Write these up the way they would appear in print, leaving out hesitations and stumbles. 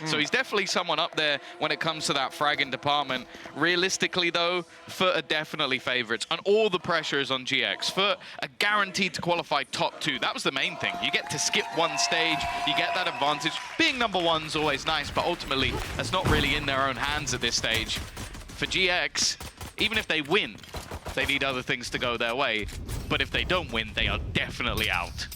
So he's definitely someone up there when it comes to that fragging department. Realistically, though, FUT are definitely favorites, and all the pressure is on GX. FUT are guaranteed to qualify top 2. That was the main thing. You get to skip one stage, you get that advantage. Being number 1's always nice, but ultimately, that's not really in their own hands at this stage. For GX, even if they win, they need other things to go their way. But if they don't win, they are definitely out.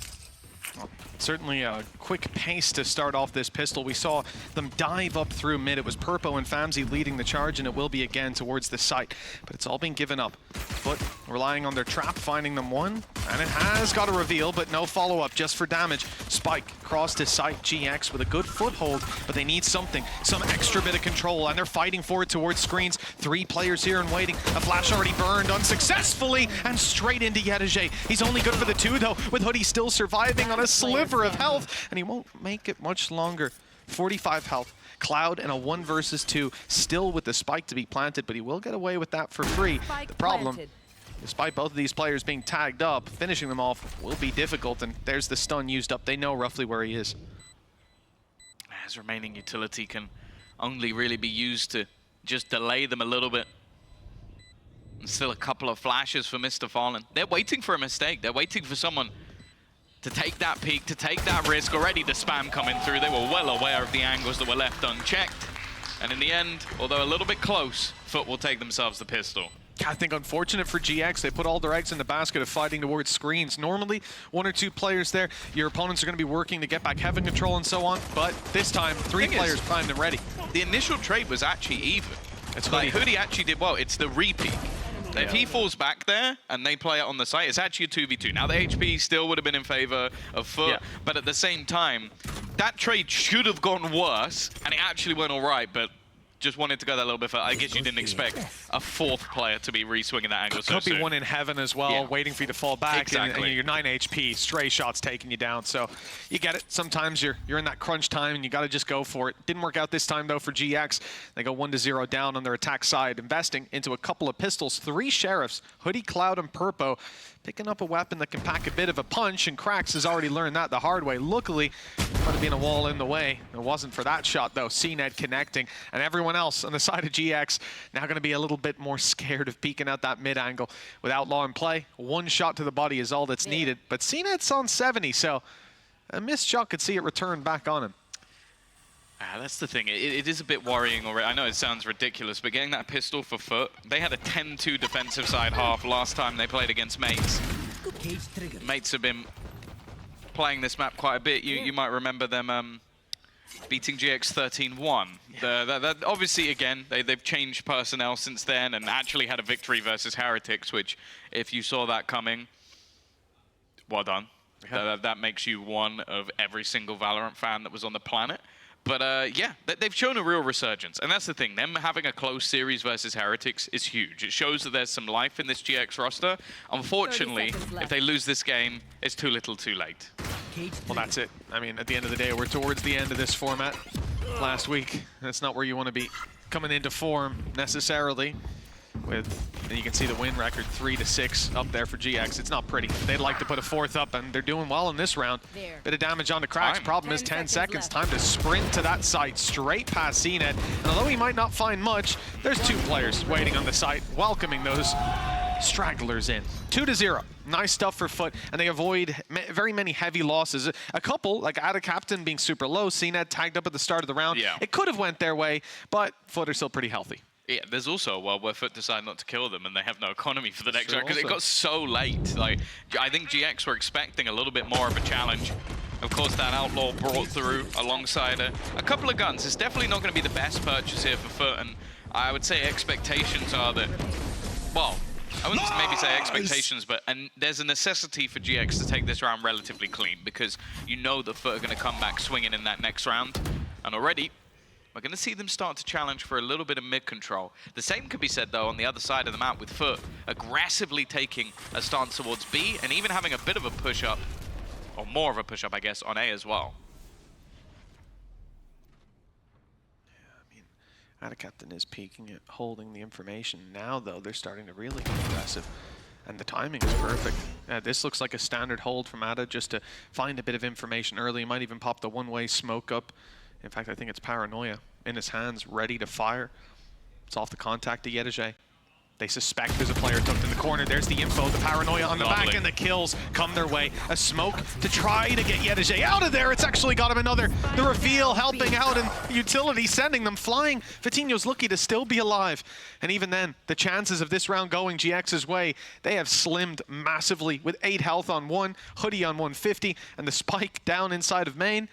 Certainly a quick pace to start off this pistol. We saw them dive up through mid. It was Purpo and Famzy leading the charge, and it will be again towards the site. But it's all been given up. FUT relying on their trap, finding them one, and it has got a reveal, but no follow-up, just for damage. Spike across to site, GX with a good foothold, but they need something, some extra bit of control, and they're fighting for it towards screens. 3 players here and waiting. A flash already burned unsuccessfully, and straight into Yedege. He's only good for the 2, though, with Hoodie still surviving on a sliver of health, and he won't make it much longer. 45 health. Cloud and a 1 versus 2, still with the spike to be planted, but he will get away with that for free. The problem, despite both of these players being tagged up, finishing them off will be difficult, and there's the stun used up. They know roughly where he is. His remaining utility can only really be used to just delay them a little bit. And still a couple of flashes for Mr. Fallen. They're waiting for a mistake. They're waiting for someone to take that peek, to take that risk. Already the spam coming through. They were well aware of the angles that were left unchecked. And in the end, although a little bit close, FUT will take themselves the pistol. I think unfortunate for GX, they put all their eggs in the basket of fighting towards screens. Normally, 1 or 2 players there, your opponents are going to be working to get back heaven control and so on, but this time, 3 players primed and ready. The initial trade was actually even. It's like Hoodie actually did well. It's the repeat. Yeah. If he falls back there and they play it on the site, it's actually a 2v2. Now, the HP still would have been in favor of FUT, but at the same time, that trade should have gone worse, and it actually went all right, but just wanted to go that little bit further. I guess you didn't expect a 4th player to be re-swinging that angle so soon. Could be one in heaven as well, waiting for you to fall back. Exactly. And you're 9 HP, stray shots taking you down. So you get it. Sometimes you're in that crunch time and you got to just go for it. Didn't work out this time, though, for GX. They go 1-0 down on their attack side, investing into a couple of pistols. 3 Sheriffs, Hoodie, Cloud, and Purpo, picking up a weapon that can pack a bit of a punch, and Krax has already learned that the hard way. Luckily, might have been a wall in the way. It wasn't for that shot, though. CNED connecting, and everyone else on the side of GX now going to be a little bit more scared of peeking out that mid angle. With Outlaw in play, 1 shot to the body is all that's needed, but CNED's on 70, so a missed shot could see it return back on him. That's the thing. It is a bit worrying already. I know it sounds ridiculous, but getting that pistol for FUT, they had a 10-2 defensive side half last time they played against Mates. Mates have been playing this map quite a bit. You might remember them beating GX 13-1. Obviously, again, they've changed personnel since then and actually had a victory versus Heretics, which, if you saw that coming, well done. That makes you one of every single Valorant fan that was on the planet. But yeah, they've shown a real resurgence. And that's the thing, them having a close series versus Heretics is huge. It shows that there's some life in this GX roster. Unfortunately, if they lose this game, it's too little too late. Well, that's it. I mean, at the end of the day, we're towards the end of this format. Last week, that's not where you want to be coming into form necessarily. And you can see the win record, 3-6 up there for GX. It's not pretty. They'd like to put a 4th up, and they're doing well in this round. Bit of damage on the Cracks. Problem is 10 seconds. Time to sprint to that site, straight past CNED. And although he might not find much, there's 2 players waiting on the site, welcoming those stragglers in. 2-0. Nice stuff for FUT, and they avoid very many heavy losses. A couple, like Ada Captain being super low, CNED tagged up at the start of the round. It could have went their way, but FUT are still pretty healthy. Yeah, there's also a world where FUT decide not to kill them and they have no economy for the next round because it got so late. Like, I think GX were expecting a little bit more of a challenge. Of course, that Outlaw brought through alongside a couple of guns. It's definitely not going to be the best purchase here for FUT, and I would say expectations are that, well, I wouldn't maybe say expectations, but there's a necessity for GX to take this round relatively clean because you know that FUT are going to come back swinging in that next round, and already we're going to see them start to challenge for a little bit of mid-control. The same could be said, though, on the other side of the map with FUT aggressively taking a stance towards B and even having a bit of a push-up, or more of a push-up, I guess, on A as well. Yeah, I mean, Ada Captain is peeking at holding the information. Now, though, they're starting to really get aggressive. And the timing is perfect. This looks like a standard hold from Ada just to find a bit of information early. He might even pop the one-way smoke up In fact, I think it's Paranoia in his hands, ready to fire. It's off the contact to Yedege. They suspect there's a player tucked in the corner. There's the info, the Paranoia on the back, and the kills come their way. A smoke to try to get Yedege out of there. It's actually got him another. The reveal helping out, and utility sending them flying. Vitinho's lucky to still be alive. And even then, the chances of this round going GX's way, they have slimmed massively with 8 health on 1, Hoodie on 150, and the spike down inside of main.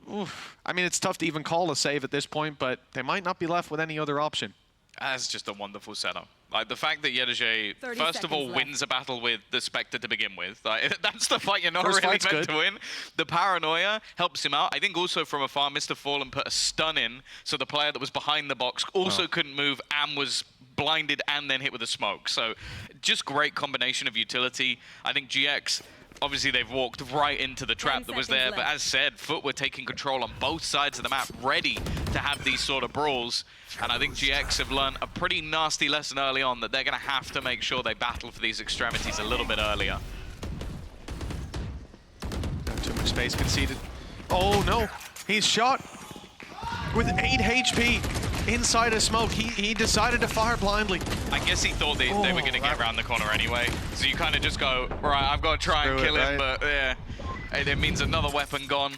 Oof. I mean, it's tough to even call a save at this point, but they might not be left with any other option. That's just a wonderful setup. Like, the fact that Yedege, first of all, wins a battle with the Spectre to begin with. Like, that's the fight you're not really meant to win. The Paranoia helps him out. I think also from afar, Mr. Fallen put a stun in, so the player that was behind the box also couldn't move and was blinded and then hit with a smoke. So just great combination of utility. I think GX, obviously they've walked right into the trap that was there, but as said, FUT were taking control on both sides of the map, ready to have these sort of brawls. And I think GX have learned a pretty nasty lesson early on that they're going to have to make sure they battle for these extremities a little bit earlier. Too much space conceded. Oh no, he's shot with 8 HP inside a smoke. He decided to fire blindly. I guess he thought they were going to get around the corner anyway. So you kind of just go, right, I've got to try and kill him, but yeah. It means another weapon gone.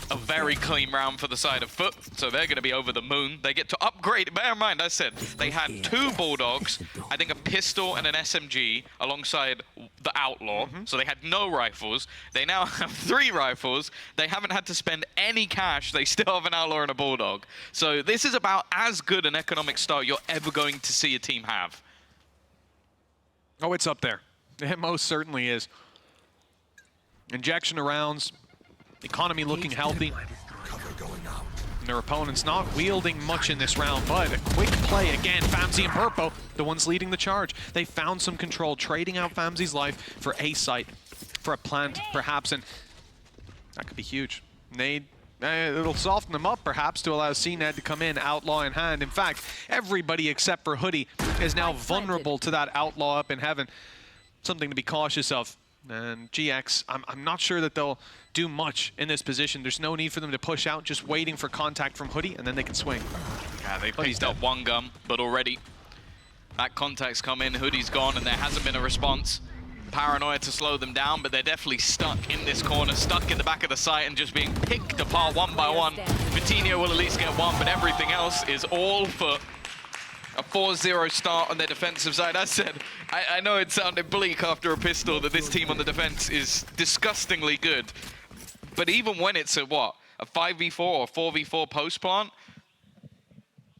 A very clean round for the side of FUT, so they're going to be over the moon. They get to upgrade. Bear in mind, I said, they had 2 Bulldogs, I think a pistol and an SMG alongside the Outlaw, so they had no rifles. They now have 3 rifles. They haven't had to spend any cash. They still have an Outlaw and a Bulldog. So this is about as good an economic start you're ever going to see a team have. Oh, it's up there. It most certainly is. Injection of rounds. Economy looking healthy. And their opponents not wielding much in this round, but a quick play again. Famzy and Purpo, the ones leading the charge. They found some control, trading out Famzy's life for a site, for a plant, perhaps, and that could be huge. Nade, it'll soften them up, perhaps, to allow CNED to come in, Outlaw in hand. In fact, everybody except for Hoodie is now vulnerable to that Outlaw up in heaven. Something to be cautious of. And GX, I'm not sure that they'll do much in this position. There's no need for them to push out, just waiting for contact from Hoodie, and then they can swing. Yeah, they picked up 1 gun, but already that contact's come in, Hoodie's gone, and there hasn't been a response. Paranoia to slow them down, but they're definitely stuck in this corner, stuck in the back of the site, and just being picked apart one by one. Vitinho will at least get 1, but everything else is all for a 4-0 start on their defensive side. As said, I know it sounded bleak after a pistol that this team on the defense is disgustingly good. But even when it's a, what, a 5v4 or 4v4 post plant,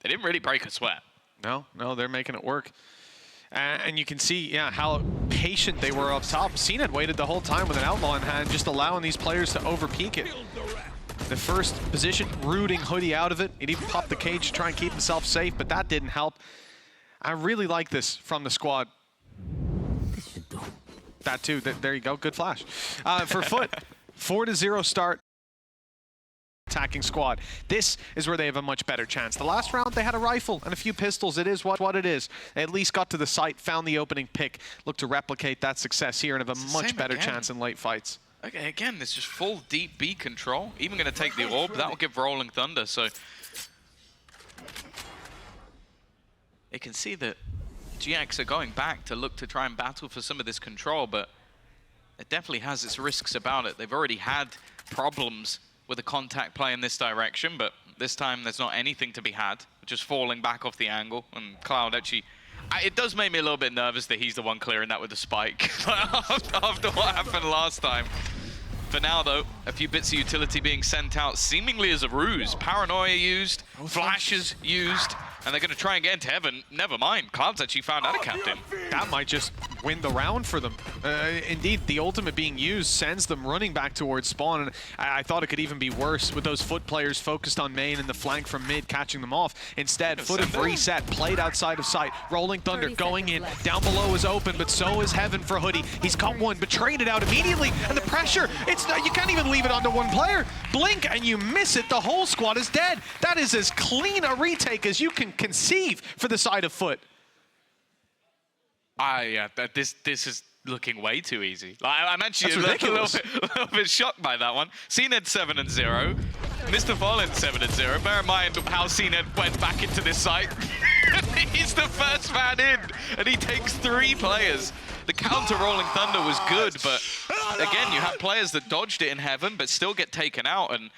they didn't really break a sweat. No, they're making it work. And you can see, yeah, how patient they were up top. CNED waited the whole time with an Outlaw in hand, just allowing these players to overpeak it. The first position, rooting Hoodie out of it. It even popped the cage to try and keep himself safe, but that didn't help. I really like this from the squad. That too, there you go, good flash. For FUT, 4-0 start. Attacking squad. This is where they have a much better chance. The last round, they had a rifle and a few pistols. It is what it is. They at least got to the site, found the opening pick, look to replicate that success here and have a much better chance in late fights. Okay, again, it's just full deep B control. Even going to take the orb. That will give Rolling Thunder. So you can see that GX are going back to look to try and battle for some of this control, but it definitely has its risks about it. They've already had problems with a contact play in this direction, but this time there's not anything to be had. Just falling back off the angle, and Cloud actually... It does make me a little bit nervous that he's the one clearing that with the spike after what happened last time. For now, though, a few bits of utility being sent out seemingly as a ruse. Paranoia used, flashes used, and they're going to try and get into heaven. Never mind, Cloud's actually found out a captain. That might just win the round for them. Indeed, the ultimate being used sends them running back towards spawn, and I thought it could even be worse with those FUT players focused on main and the flank from mid catching them off. Instead, FUT have reset, played outside of sight. Rolling Thunder going in. Down below is open, but so is heaven for Hoodie. He's got 1, but traded out immediately, and the pressure, you can't even leave it onto 1 player. Blink and you miss it, the whole squad is dead. That is as clean a retake as you can conceive for the side of FUT. Yeah, this is looking way too easy. Like, I'm actually a little bit shocked by that one. CNED 7-0. Mr. Fallen 7-0. Bear in mind how CNED went back into this site. He's the first man in, and he takes 3 players. The counter Rolling Thunder was good, but again, you have players that dodged it in heaven, but still get taken out, and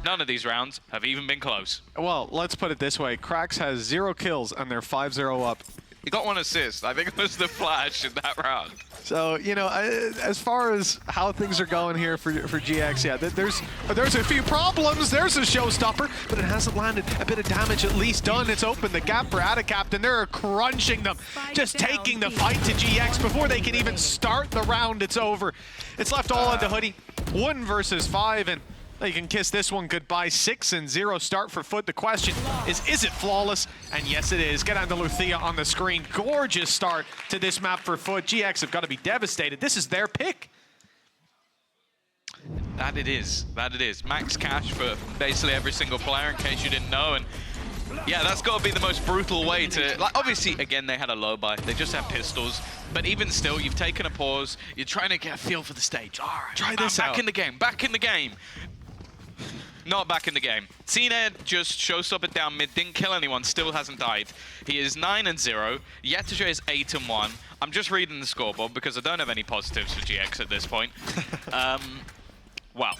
none of these rounds have even been close. Well, let's put it this way. Krax has 0 kills, and they're 5-0 up. He got 1 assist. I think it was the flash in that round. So, you know, as far as how things are going here for GX, yeah, there's a few problems. There's a showstopper, but it hasn't landed. A bit of damage at least done. It's opened the gap for Captain. They're crunching them, just taking the fight to GX before they can even start the round. It's over. It's left all onto Hoodie. 1 versus 5, and you can kiss this one goodbye. 6-0 start for FUT. The question is it flawless? And yes, it is. Get Andalucia on the screen. Gorgeous start to this map for FUT. GX have got to be devastated. This is their pick. That it is. That it is. Max cash for basically every single player, in case you didn't know. And yeah, that's got to be the most brutal way to... Like, obviously, again, they had a low buy. They just have pistols. But even still, you've taken a pause. You're trying to get a feel for the stage. All right, try this out. Back in the game. Back in the game. Not back in the game. CNED just showstoppered down mid, didn't kill anyone, still hasn't died. He is 9-0. Yetija is 8-1. I'm just reading the scoreboard because I don't have any positives for GX at this point. Well,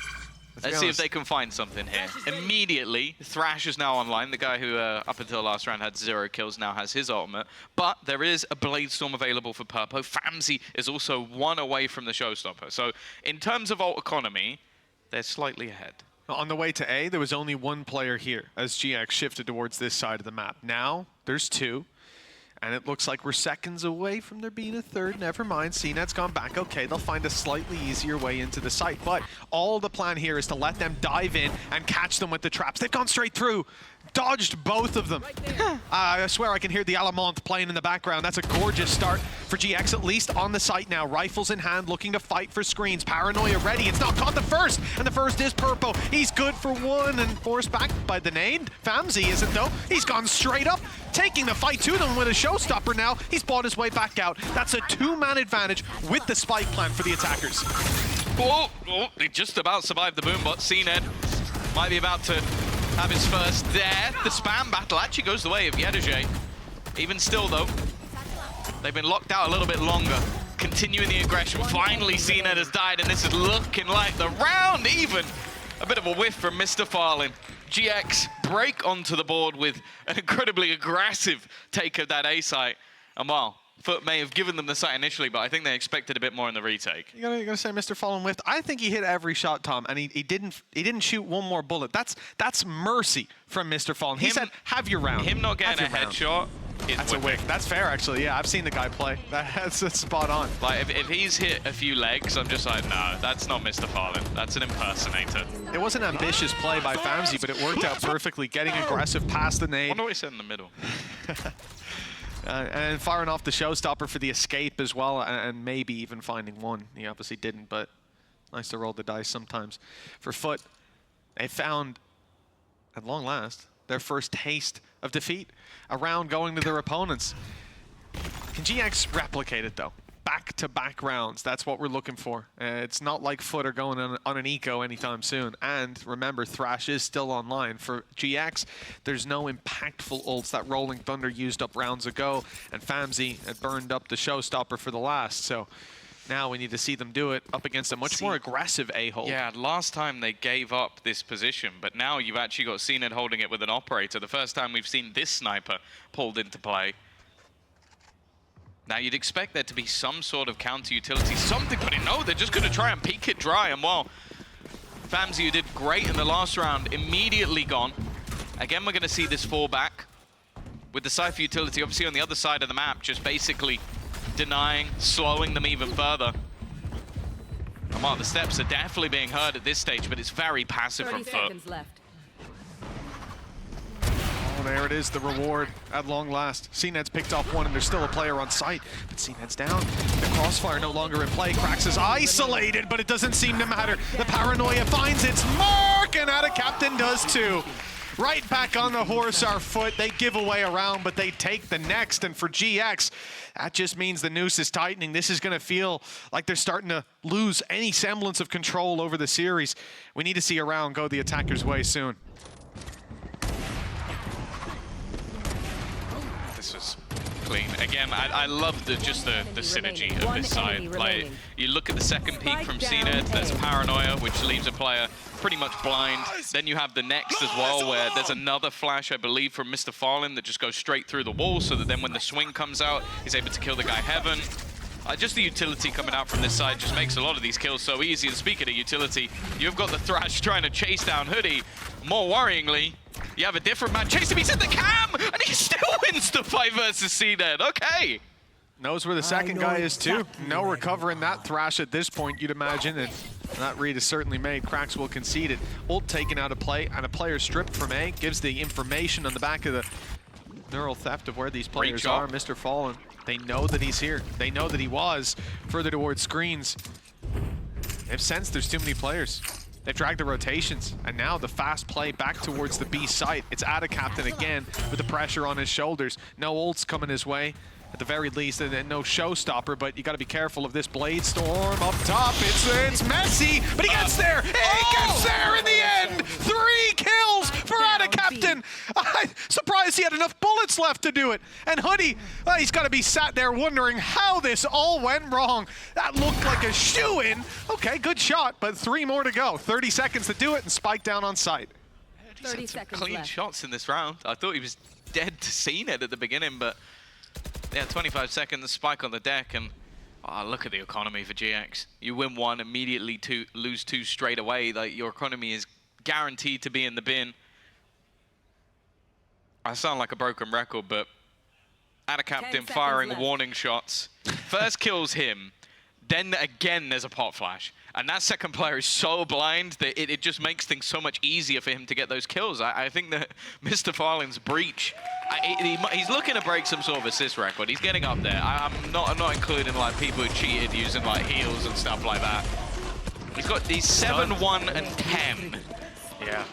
let's see if they can find something here. Immediately, Thrash is now online. The guy who, up until last round, had 0 kills, now has his ultimate. But there is a Blade Storm available for Purpo. Famzy is also 1 away from the showstopper. So, in terms of ult economy, they're slightly ahead. On the way to A, there was only 1 player here as GX shifted towards this side of the map. Now, there's 2. And it looks like we're seconds away from there being a 3rd. Never mind, CNED's gone back. Okay, they'll find a slightly easier way into the site. But all the plan here is to let them dive in and catch them with the traps. They've gone straight through. Dodged both of them. I swear I can hear the Alamont playing in the background. That's a gorgeous start for GX, at least on the site now. Rifles in hand, looking to fight for screens. Paranoia ready. It's not caught the first, and the first is Purpo. He's good for 1 and forced back by the nade. Famzy isn't, though. He's gone straight up, taking the fight to them with a showstopper now. He's bought his way back out. That's a 2-man advantage with the spike plan for the attackers. Oh, they just about survived the boom bot. CNED might be about to have his first death. The spam battle actually goes the way of Yetija. Even still, though, they've been locked out a little bit longer. Continuing the aggression. Finally, CNED has died, and this is looking like the round even. A bit of a whiff from Mr. Farlin. GX break onto the board with an incredibly aggressive take of that A site. And well, FUT may have given them the site initially, but I think they expected a bit more in the retake. You gotta say Mr. Fallen whiffed. I think he hit every shot, Tom, and he didn't shoot 1 more bullet. That's mercy from Mr. Fallen. He said, have your round. Him not getting a headshot is That's a whiff. That's fair, actually. Yeah, I've seen the guy play. That's spot on. Like, if he's hit a few legs, I'm just like, no, that's not Mr. Fallen. That's an impersonator. It was an ambitious play by Famzy, but it worked out perfectly, getting aggressive past the nade. I wonder what he said in the middle. And firing off the showstopper for the escape as well, and maybe even finding 1. He obviously didn't, but nice to roll the dice sometimes. For FUT, they found, at long last, their first taste of defeat. A round going to their opponents. Can GX replicate it, though? Back-to-back rounds, that's what we're looking for. It's not like FUT are going on an eco anytime soon. And remember, Thrash is still online. For GX, there's no impactful ults that Rolling Thunder used up rounds ago, and Famzy had burned up the showstopper for the last. So now we need to see them do it up against a much more aggressive A-hole. Yeah, last time they gave up this position, but now you've actually got CNED holding it with an operator. The first time we've seen this sniper pulled into play. Now, you'd expect there to be some sort of counter-utility, something, but no, they're just going to try and peek it dry. And well, Famzy, who did great in the last round, immediately gone. Again, we're going to see this fallback with the Cypher utility, obviously on the other side of the map, just basically denying, slowing them even further. And well, the steps are definitely being heard at this stage, but it's very passive from FUT. Oh, there it is, the reward at long last. CNED's picked off 1, and there's still a player on site, but CNED's down. The crossfire no longer in play. Krax is isolated, but it doesn't seem to matter. The paranoia finds its mark, and Captain does too. right back on the horse are FUT. They give away a round, but they take the next. And for GX, that just means the noose is tightening. This is going to feel like they're starting to lose any semblance of control over the series. We need to see a round go the attacker's way soon. This was clean. Again, I love just the synergy of this side. Like, you look at the second peek from CNED, there's Paranoia, which leaves a player pretty much blind. Then you have the next as well, where there's another flash, I believe, from Mr. Fallen that just goes straight through the wall, so that then when the swing comes out, he's able to kill the guy Heaven. Just the utility coming out from this side just makes a lot of these kills so easy. And speaking of utility, you've got the Thrash trying to chase down Hoodie. More worryingly, you have a different man chasing him. He's in the cam, and he still wins the fight versus CNED. Okay. Knows where the second guy is too. No recovering that Thrash at this point, you'd imagine. And that read is certainly made. Cracks will concede it. Ult taken out of play, and a player stripped from A. Gives the information on the back of the neural theft of where these players are. Mr. Fallen. They know that he's here. They know that he was further towards screens. They've sensed there's too many players. They've dragged the rotations, and now the fast play back towards the B site. It's Ada Captain again with the pressure on his shoulders. No ults coming his way, at the very least, and no showstopper, but you got to be careful of this Blade Storm up top. It's messy, but he gets there! He gets there in the end! 3 kills for Ada Captain! I'm surprised he had enough bullets left to do it. And Hoodie, he's got to be sat there wondering how this all went wrong. That looked like a shoo-in. Okay, good shot, but 3 more to go. 30 seconds to do it, and Spike down on site. 30 seconds clean left. Shots in this round. I thought he was dead to CNED at the beginning, but yeah, 25 seconds, Spike on the deck, and look at the economy for GX. You win 1, immediately lose 2 straight away. Like, your economy is guaranteed to be in the bin. I sound like a broken record, but Ada Captain firing warning shots. First kills him, then again there's a pot flash. And that second player is so blind that it just makes things so much easier for him to get those kills. I think that Mr. Farling's breach, he's looking to break some sort of assist record. He's getting up there. I'm not including like people who cheated using like heals and stuff like that. He's got these 7, 1, and 10. Yeah.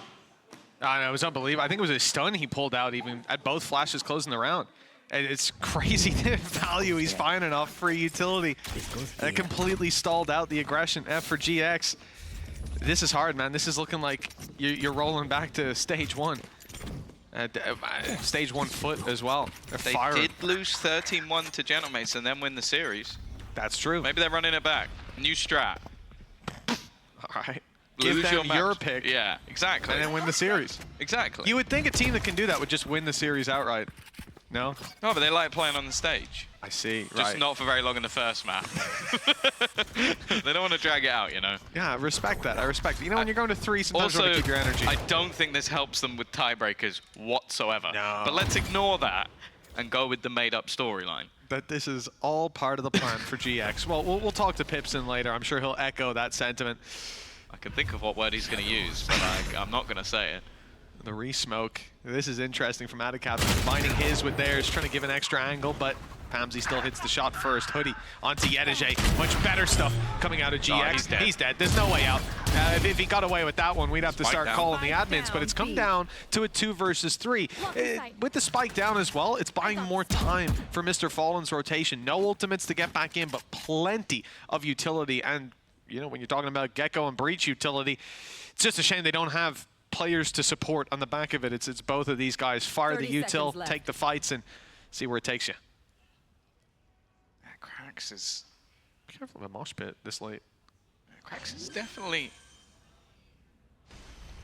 I know, it was unbelievable. I think it was a stun he pulled out even at both flashes closing the round. And it's crazy the value he's finding off free utility. That completely stalled out the aggression. F for GX. This is hard, man. This is looking like you're rolling back to stage 1. Stage 1 FUT as well. They did lose 13-1 to Gentlemates and then win the series. That's true. Maybe they're running it back. New strat. All right. Lose Give them your pick. Yeah, exactly. And then win the series. Exactly. You would think a team that can do that would just win the series outright. No? No, but they like playing on the stage. I see, Just not for very long in the first map. They don't want to drag it out, you know? Yeah, I respect that. I respect it. You know, when you're going to 3, sometimes you want to keep your energy. I don't think this helps them with tiebreakers whatsoever. No. But let's ignore that and go with the made-up storyline. But this is all part of the plan for GX. Well, we'll talk to Pipson later. I'm sure he'll echo that sentiment. I can think of what word he's going to use, but I'm not going to say it. The re-smoke. This is interesting from Adicap, combining his with theirs, trying to give an extra angle, but Pamsy still hits the shot first. Hoodie onto Yedige. Much better stuff coming out of GX. Oh, he's dead. There's no way out. If he got away with that one, we'd have to start calling the admins, but it's come down to a 2 versus 3. With the spike down as well, it's buying more time for Mr. Fallen's rotation. No ultimates to get back in, but plenty of utility. And, you know, when you're talking about Gecko and Breach utility, it's just a shame they don't have players to support on the back of it. It's both of these guys. Fire the util, take the fights, and see where it takes you. Cracks is... Be careful of the mosh pit this late. Cracks is definitely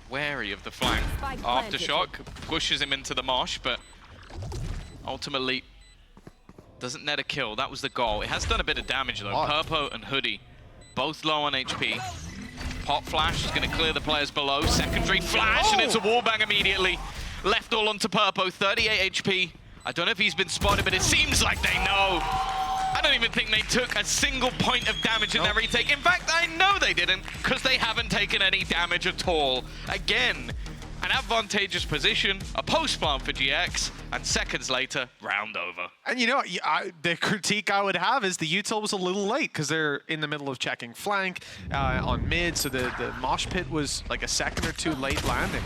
wary of the flank. Aftershock pushes him into the mosh, but ultimately doesn't net a kill. That was the goal. It has done a bit of damage though. Purpo and Hoodie, both low on HP. Pop flash is going to clear the players below. Secondary flash, and it's a wallbang immediately. Left all onto Purpo, 38 HP. I don't know if he's been spotted, but it seems like they know. I don't even think they took a single point of damage in their retake. In fact, I know they didn't, because they haven't taken any damage at all. Again, an advantageous position, a post-plant for GX, and seconds later, round over. And you know, the critique I would have is the util was a little late, because they're in the middle of checking flank on mid, so the mosh pit was like a second or two late landing.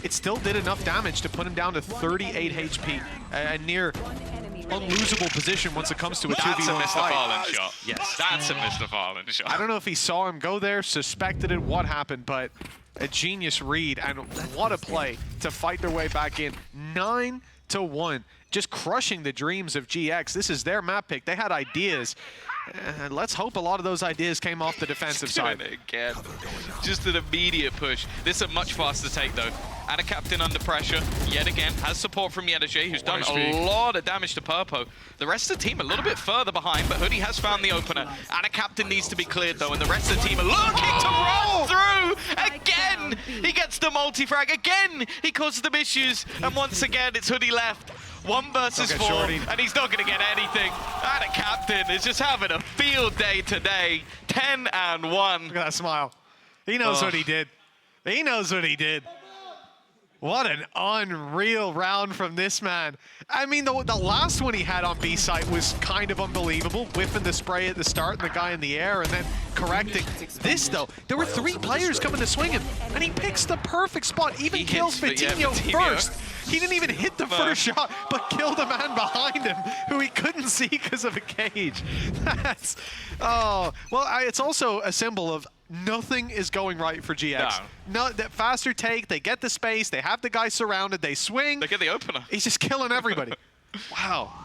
it still did enough damage to put him down to 38 HP, a near unlosable position once it comes to a 2v1 That's a Mr. fight. Farland shot. Yes, that's a Mr. Farland shot. I don't know if he saw him go there, suspected it, what happened, but a genius read, and what a play to fight their way back in. 9-1, just crushing the dreams of GX. This is their map pick. They had ideas. Let's hope a lot of those ideas came off the defensive side. Again. Just an immediate push. This is a much faster take, though. And a captain under pressure, yet again, has support from Yedajay, who's done a lot of damage to Purpo. The rest of the team a little bit further behind, but Hoodie has found the opener. And a captain needs to be cleared, though, and the rest of the team are looking to run through! Again! He gets the multi-frag. Again, he causes them issues. And once again, it's Hoodie left. 1 versus 4, and he's not going to get anything. And a captain is just having a field day today. 10-1. Look at that smile. He knows what he did. He knows what he did. What an unreal round from this man. I mean, the last one he had on B site was kind of unbelievable, whiffing the spray at the start and the guy in the air and then correcting. This, though, there were 3 players coming to swing him, and he picks the perfect spot, even kills Vitinho first. He didn't even hit the first shot, but killed the man behind him, who he couldn't see because of a cage. That's, oh, well, it's also a symbol of nothing is going right for GX. No, that faster take, they get the space, they have the guy surrounded, they swing. They get the opener. He's just killing everybody. Wow.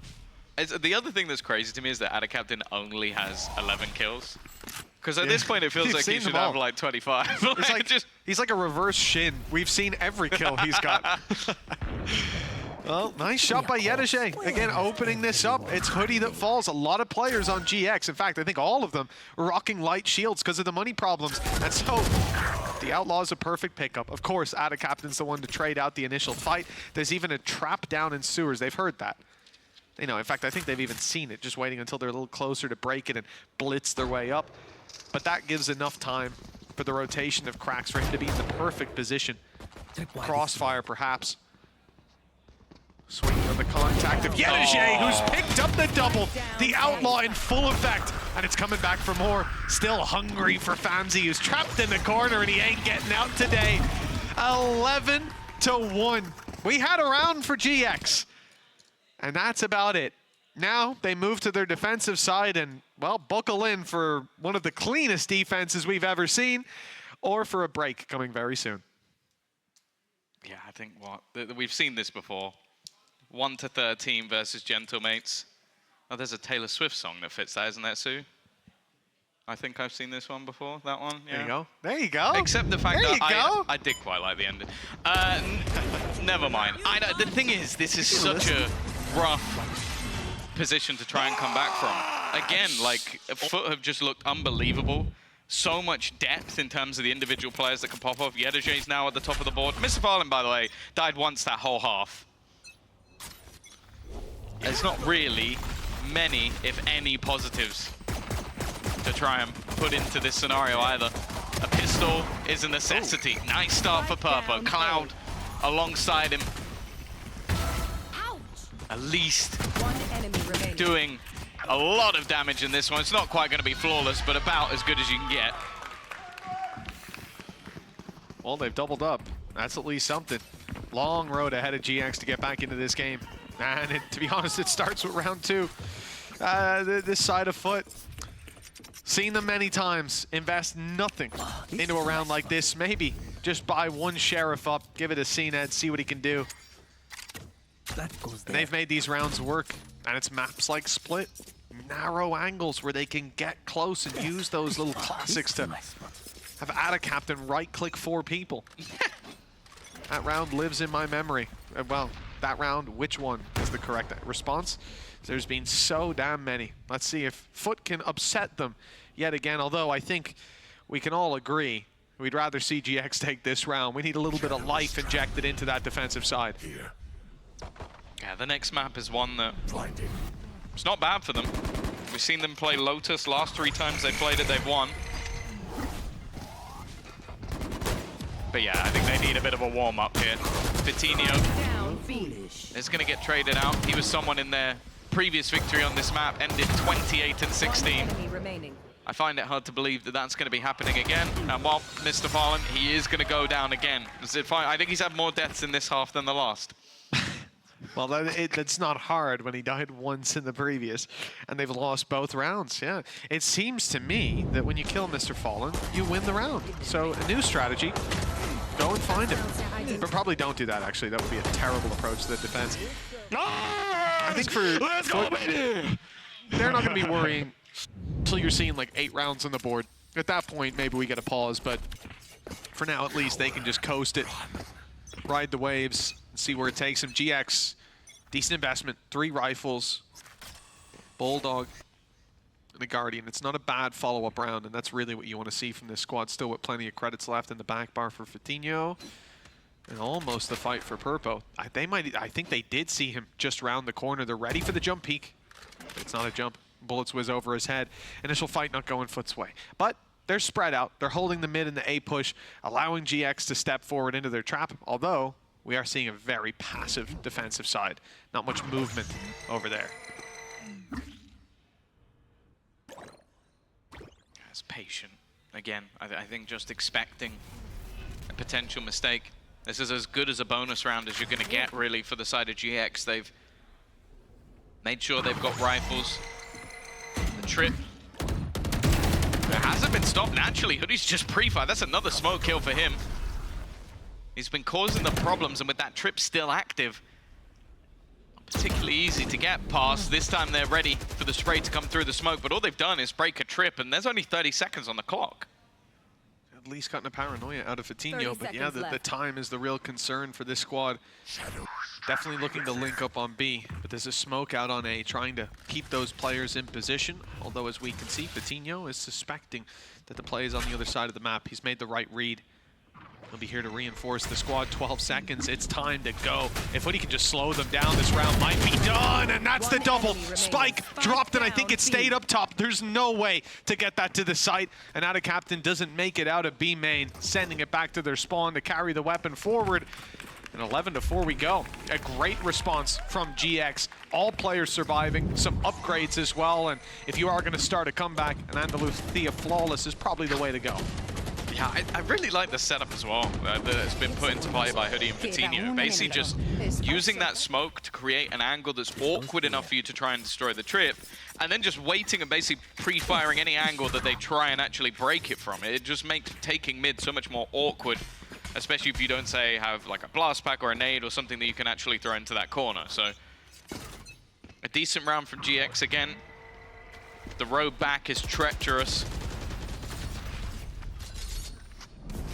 The other thing that's crazy to me is that Ada Captain only has 11 kills. Because at this point, it feels like he should have like 25. He's like a reverse Shin. We've seen every kill he's got. Well, nice shot by Yedajay. Again, opening this up. It's Hoodie that falls. A lot of players on GX. In fact, I think all of them rocking light shields because of the money problems. And so, the Outlaw's a perfect pickup. Of course, Ada Captain's the one to trade out the initial fight. There's even a trap down in sewers. They've heard that. You know, in fact, I think they've even seen it, just waiting until they're a little closer to break it and blitz their way up. But that gives enough time for the rotation of cracks for him to be in the perfect position. Crossfire, perhaps. Swinging on the contact of Yedajay, who's picked up the double. The Outlaw in full effect, and it's coming back for more. Still hungry for Famzy, who's trapped in the corner, and he ain't getting out today. 11-1. We had a round for GX, and that's about it. Now they move to their defensive side and, well, buckle in for one of the cleanest defenses we've ever seen, or for a break coming very soon. Yeah, I think we've seen this before. 1-13 versus Gentlemates. Oh, there's a Taylor Swift song that fits that, isn't that, Sue? I think I've seen this one before, that one. Yeah. There you go. There you go. Except the fact that I did quite like the ending. Never mind. The thing is, this is such a rough position to try and come back from. Again, like, FUT have just looked unbelievable. So much depth in terms of the individual players that can pop off. Yedajay's now at the top of the board. Mr. Farland, by the way, died once that whole half. There's not really many, if any, positives to try and put into this scenario either. A pistol is a necessity. Nice start for Purpo. Cloud alongside him. At least doing a lot of damage in this one. It's not quite going to be flawless, but about as good as you can get. Well, they've doubled up. That's at least something. Long road ahead of GX to get back into this game. And to be honest, it starts with round 2. This side of FUT, seen them many times. Invest nothing into a round like this. Maybe just buy one Sheriff up, give it a CNED, see what he can do. And they've made these rounds work. And it's maps like Split. Narrow angles where they can get close and use those little classics to have Ada Captain right-click 4 people. That round lives in my memory. Well, that round, which one is the correct response? There's been so damn many. Let's see if FUT can upset them yet again, although I think we can all agree we'd rather see GX take this round. We need a little bit of life injected into that defensive side. Yeah, the next map is one that it's not bad for them. We've seen them play Lotus. Last 3 times they played it, they've won. But yeah, I think they need a bit of a warm-up here. Vitinho is going to get traded out. He was someone in their previous victory on this map, ended 28-16. I find it hard to believe that that's going to be happening again. And while Mr. Fallen, he is going to go down again. I think he's had more deaths in this half than the last. Well, that's not hard when he died once in the previous, and they've lost both rounds. Yeah, it seems to me that when you kill Mr. Fallen, you win the round. So a new strategy, go and find him. But probably don't do that, actually. That would be a terrible approach to the defense. I think for FUT, they're not going to be worrying until you're seeing like 8 rounds on the board. At that point, maybe we get a pause, but for now, at least, they can just coast it, ride the waves, see where it takes him. GX, decent investment, 3 rifles, Bulldog, and a Guardian. It's not a bad follow-up round, and that's really what you want to see from this squad. Still with plenty of credits left in the back bar for Fatinho, and almost the fight for Purpo. I think they did see him just round the corner. They're ready for the jump peek, but it's not a jump. Bullets whiz over his head. Initial fight not going FUT's way, but they're spread out. They're holding the mid and the A push, allowing GX to step forward into their trap, although we are seeing a very passive defensive side. Not much movement over there. It's patient. Again, I think just expecting a potential mistake. This is as good as a bonus round as you're going to get, really, for the side of GX. They've made sure they've got rifles. The trip it hasn't been stopped naturally. Hoodie's just pre-fire. That's another smoke kill for him. He's been causing the problems, and with that trip still active, not particularly easy to get past. This time they're ready for the spray to come through the smoke, but all they've done is break a trip, and there's only 30 seconds on the clock. At least gotten a paranoia out of Fatinho, but yeah, the time is the real concern for this squad. Definitely looking to link up on B, but there's a smoke out on A, trying to keep those players in position. Although, as we can see, Fatinho is suspecting that the play is on the other side of the map. He's made the right read. He'll be here to reinforce the squad. 12 seconds, it's time to go. If Hoodie can just slow them down, this round might be done, and that's the double. Spike dropped, and I think it stayed up top. There's no way to get that to the site, and Ada Captain doesn't make it out of B main, sending it back to their spawn to carry the weapon forward. And 11-4 we go. A great response from GX. All players surviving, some upgrades as well, and if you are going to start a comeback, an Andalusia Flawless is probably the way to go. Yeah, I really like the setup as well that's been put into play by Hoodie and Fatinho. Basically just using that smoke to create an angle that's awkward enough for you to try and destroy the trip, and then just waiting and basically pre-firing any angle that they try and actually break it from. It just makes taking mid so much more awkward, especially if you don't, say, have like a blast pack or a nade or something that you can actually throw into that corner. So a decent round from GX again. The road back is treacherous.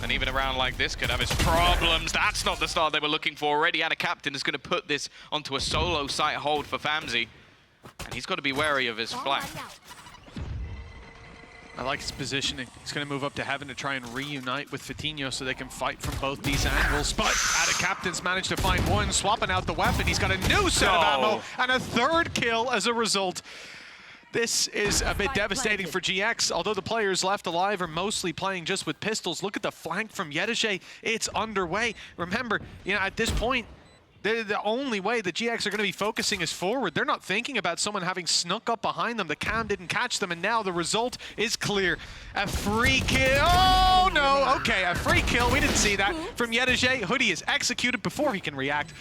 And even a round like this could have its problems. That's not the start they were looking for already. And a captain is going to put this onto a solo site hold for Famzy. And he's got to be wary of his flank. I like his positioning. He's going to move up to heaven to try and reunite with Fatinho so they can fight from both these angles. But Ada Captain's managed to find one, swapping out the weapon. He's got a new set of ammo and a 3rd kill as a result. This is a bit devastating for GX, although the players left alive are mostly playing just with pistols. Look at the flank from Yedishe. It's underway. Remember, at this point, the only way the GX are going to be focusing is forward. They're not thinking about someone having snuck up behind them. The cam didn't catch them, and now the result is clear. A free kill. Oh, no. Okay, a free kill. We didn't see that from Yedishe. Hoodie is executed before he can react.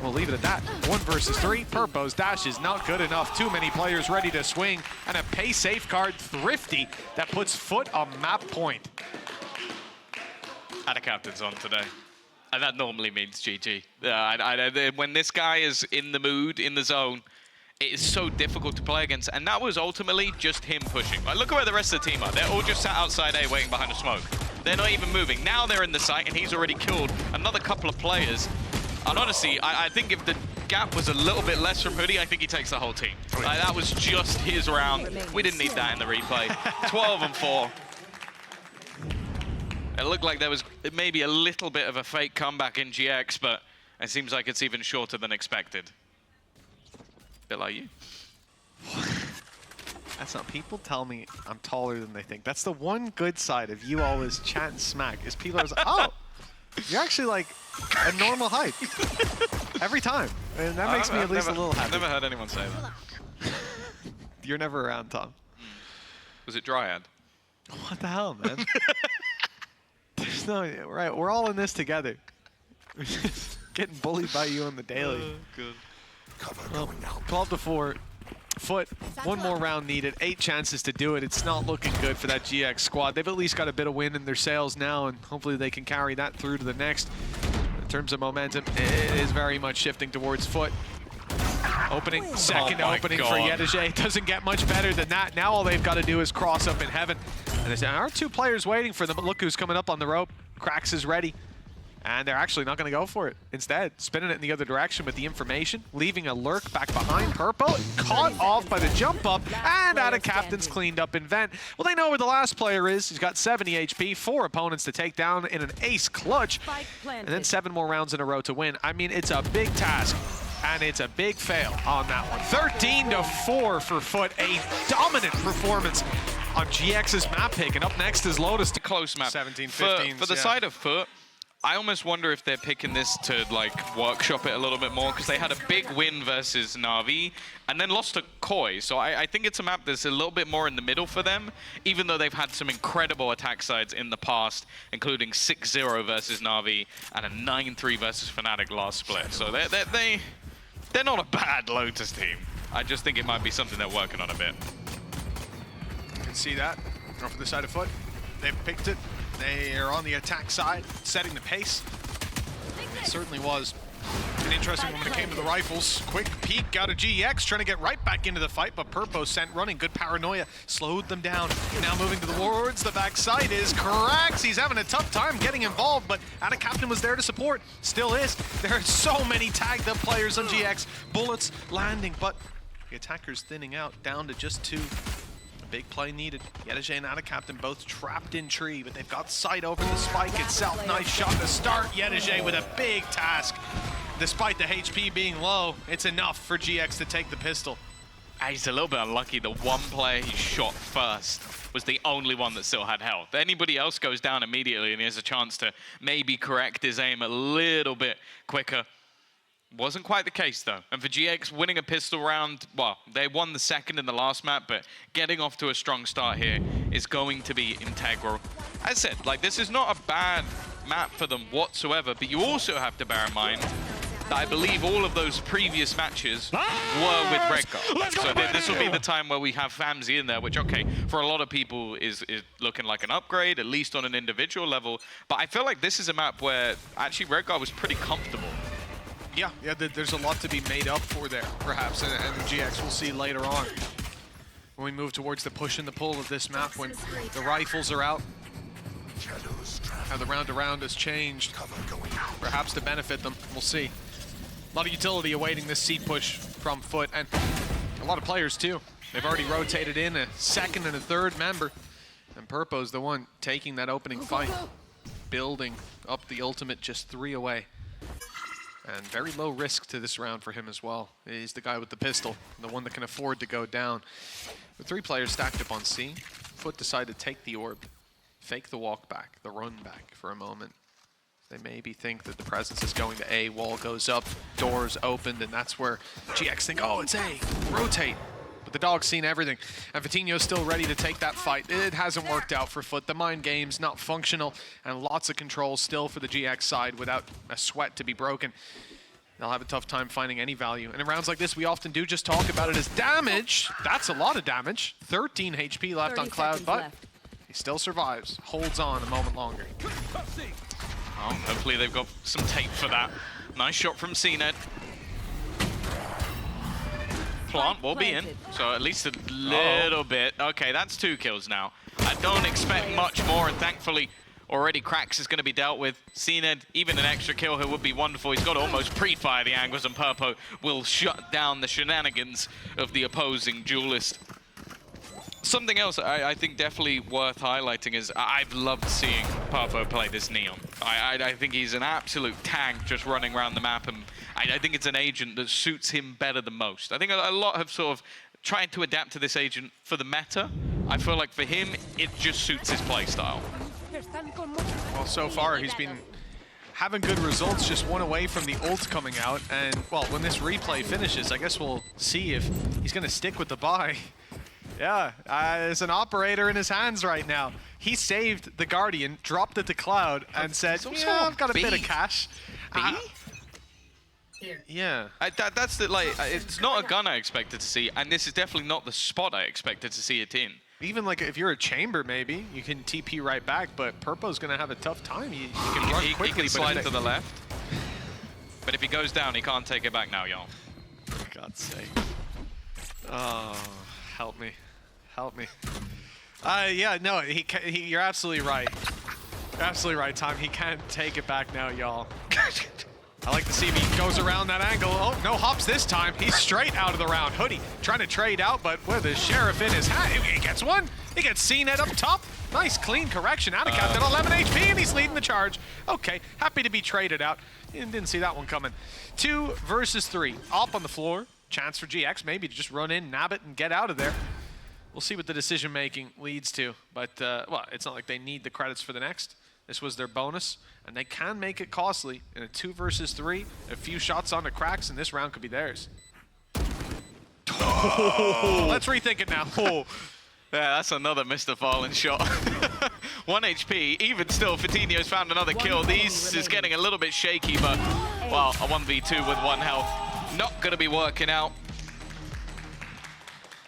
We'll leave it at that. 1 versus 3. Purpo's dash is not good enough. Too many players ready to swing. And a pay safe card, Thrifty, that puts FUT on map point. Ada Captain's on today. And that normally means GG. When this guy is in the mood, in the zone, it is so difficult to play against. And that was ultimately just him pushing. Like, look at where the rest of the team are. They're all just sat outside A waiting behind the smoke. They're not even moving. Now they're in the site, and he's already killed another couple of players. And honestly, I think if the gap was a little bit less from Hoodie, I think he takes the whole team. Like, that was just his round. We didn't need that in the replay. 12-4. It looked like there was maybe a little bit of a fake comeback in GX, but it seems like it's even shorter than expected. Bit like you. That's not. People tell me I'm taller than they think. That's the one good side of you always chatting smack, is people are like, oh, you're actually like a normal height. Every time. And that makes me at least a little happy. I've never heard anyone say that. You're never around, Tom. Was it Dryad? What the hell, man? There's no, right, we're all in this together. Getting bullied by you on the daily. Good. Well, 12-4. FUT, one more round needed, 8 chances to do it. It's not looking good for that GX squad. They've at least got a bit of wind in their sails now, and hopefully they can carry that through to the next. In terms of momentum, it is very much shifting towards FUT. Opening, second opening for Yedege. Doesn't get much better than that. Now all they've got to do is cross up in heaven. And there are 2 players waiting for them, but look who's coming up on the rope. Krax is ready. And they're actually not going to go for it. Instead, spinning it in the other direction with the information, leaving a lurk back behind Purple, caught off by the jump up, and out of Captain's cleaned up in Vent. Well, they know where the last player is. He's got 70 HP, 4 opponents to take down in an ace clutch, and then 7 more rounds in a row to win. I mean, it's a big task, and it's a big fail on that one. 13-4 for FUT, a dominant performance on GX's map pick, and up next is Lotus. Close map. 17-15. For the side of FUT, I almost wonder if they're picking this to like workshop it a little bit more, because they had a big win versus Na'Vi and then lost to Koi. So I think it's a map that's a little bit more in the middle for them, even though they've had some incredible attack sides in the past, including 6-0 versus Na'Vi and a 9-3 versus Fnatic last split. So they're not a bad Lotus team. I just think it might be something they're working on a bit. You can see that off the side of FUT. They've picked it. They are on the attack side, setting the pace. It certainly was an interesting one when it came to the rifles. Quick peek out of GX, trying to get right back into the fight, but Purpo sent running. Good paranoia, slowed them down. Now moving towards the backside is Krax. He's having a tough time getting involved, but Ada Captain was there to support. Still is. There are so many tagged up players on GX. Bullets landing, but the attackers thinning out, down to just 2. Big play needed. Yedege and Ada Captain both trapped in tree, but they've got sight over the spike itself. Nice shot to start. Yedege with a big task. Despite the HP being low, it's enough for GX to take the pistol. He's a little bit unlucky. The one player he shot first was the only one that still had health. Anybody else goes down immediately, and he has a chance to maybe correct his aim a little bit quicker. Wasn't quite the case, though. And for GX, winning a pistol round, well, they won the second in the last map, but getting off to a strong start here is going to be integral. As I said, like, this is not a bad map for them whatsoever, but you also have to bear in mind that I believe all of those previous matches were with Redguard. So this will be the time where we have Famzy in there, which, okay, for a lot of people is looking like an upgrade, at least on an individual level. But I feel like this is a map where actually Redguard was pretty comfortable. Yeah, there's a lot to be made up for there, perhaps, and GX we'll see later on. When we move towards the push and the pull of this map, when the rifles are out, how the round-to-round has changed, perhaps to benefit them, we'll see. A lot of utility awaiting this seed push from FUT, and a lot of players too. They've already rotated in a second and a third member, and Purpo's the one taking that opening fight, building up the ultimate just 3 away. And very low risk to this round for him as well. He's the guy with the pistol, the one that can afford to go down. With 3 players stacked up on C, FUT decided to take the orb, fake the walk back, the run back for a moment. They maybe think that the presence is going to A, wall goes up, doors opened, and that's where GX think, oh, it's A, rotate. But the dog's seen everything, and Vitinho's still ready to take that fight. It hasn't worked out for FUT. The mind game's not functional, and lots of control still for the GX side without a sweat to be broken. They'll have a tough time finding any value. And in rounds like this, we often do just talk about it as damage. That's a lot of damage. 13 HP left on Cloud, but he still survives, holds on a moment longer. Oh, hopefully they've got some tape for that. Nice shot from CNED. Plant will be in, so at least a little bit. Okay, that's 2 kills now. I don't expect much more, and thankfully already Krax is going to be dealt with. CNED, even an extra kill here would be wonderful. He's got to almost pre-fire the angles, and Purpo will shut down the shenanigans of the opposing duelist. Something else I think definitely worth highlighting is I've loved seeing Purpo play this Neon. I think he's an absolute tank just running around the map, and I think it's an agent that suits him better than most. I think a lot have sort of tried to adapt to this agent for the meta. I feel like for him, it just suits his playstyle. Well, so far he's been having good results, just 1 away from the ult coming out. And, well, when this replay finishes, I guess we'll see if he's going to stick with the buy. Yeah, there's an operator in his hands right now. He saved the Guardian, dropped it to Cloud, and said, yeah, I've got a bit of cash. Yeah. That's the, like, it's not a gun I expected to see, and this is definitely not the spot I expected to see it in. Even like if you're a chamber, maybe you can TP right back, but Purpo's gonna have a tough time. He can run quickly, he can slide but to the left. But if he goes down, he can't take it back now, y'all. For God's sake. Oh, help me, help me. Yeah, no, you're absolutely right. You're absolutely right, Tom. He can't take it back now, y'all. I like to see if he goes around that angle. Oh, no hops this time. He's straight out of the round. Hoodie trying to trade out, but with the Sheriff in his hat, he gets one. He gets CNED up top. Nice, clean correction. Out of cap at 11 HP, and he's leading the charge. Okay, happy to be traded out. Didn't see that one coming. 2 versus 3. Op on the floor. Chance for GX maybe to just run in, nab it, and get out of there. We'll see what the decision-making leads to. But, well, it's not like they need the credits for the next. This was their bonus, and they can make it costly in a 2 versus 3. A few shots on the cracks, and this round could be theirs. Oh, let's rethink it now. Oh. Yeah, that's another Mr. Fallen shot. 1 HP. Even still, Fatinho's found another kill. These is getting a little bit shaky, but, well, a 1v2 with 1 health. Not going to be working out.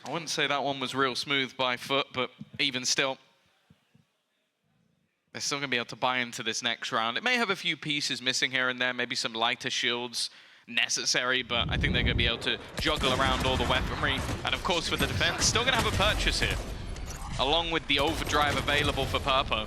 I wouldn't say that one was real smooth by FUT, but even still, they're still going to be able to buy into this next round. It may have a few pieces missing here and there, maybe some lighter shields necessary, but I think they're going to be able to juggle around all the weaponry. And of course, for the defense, still going to have a purchase here, along with the overdrive available for Purpo.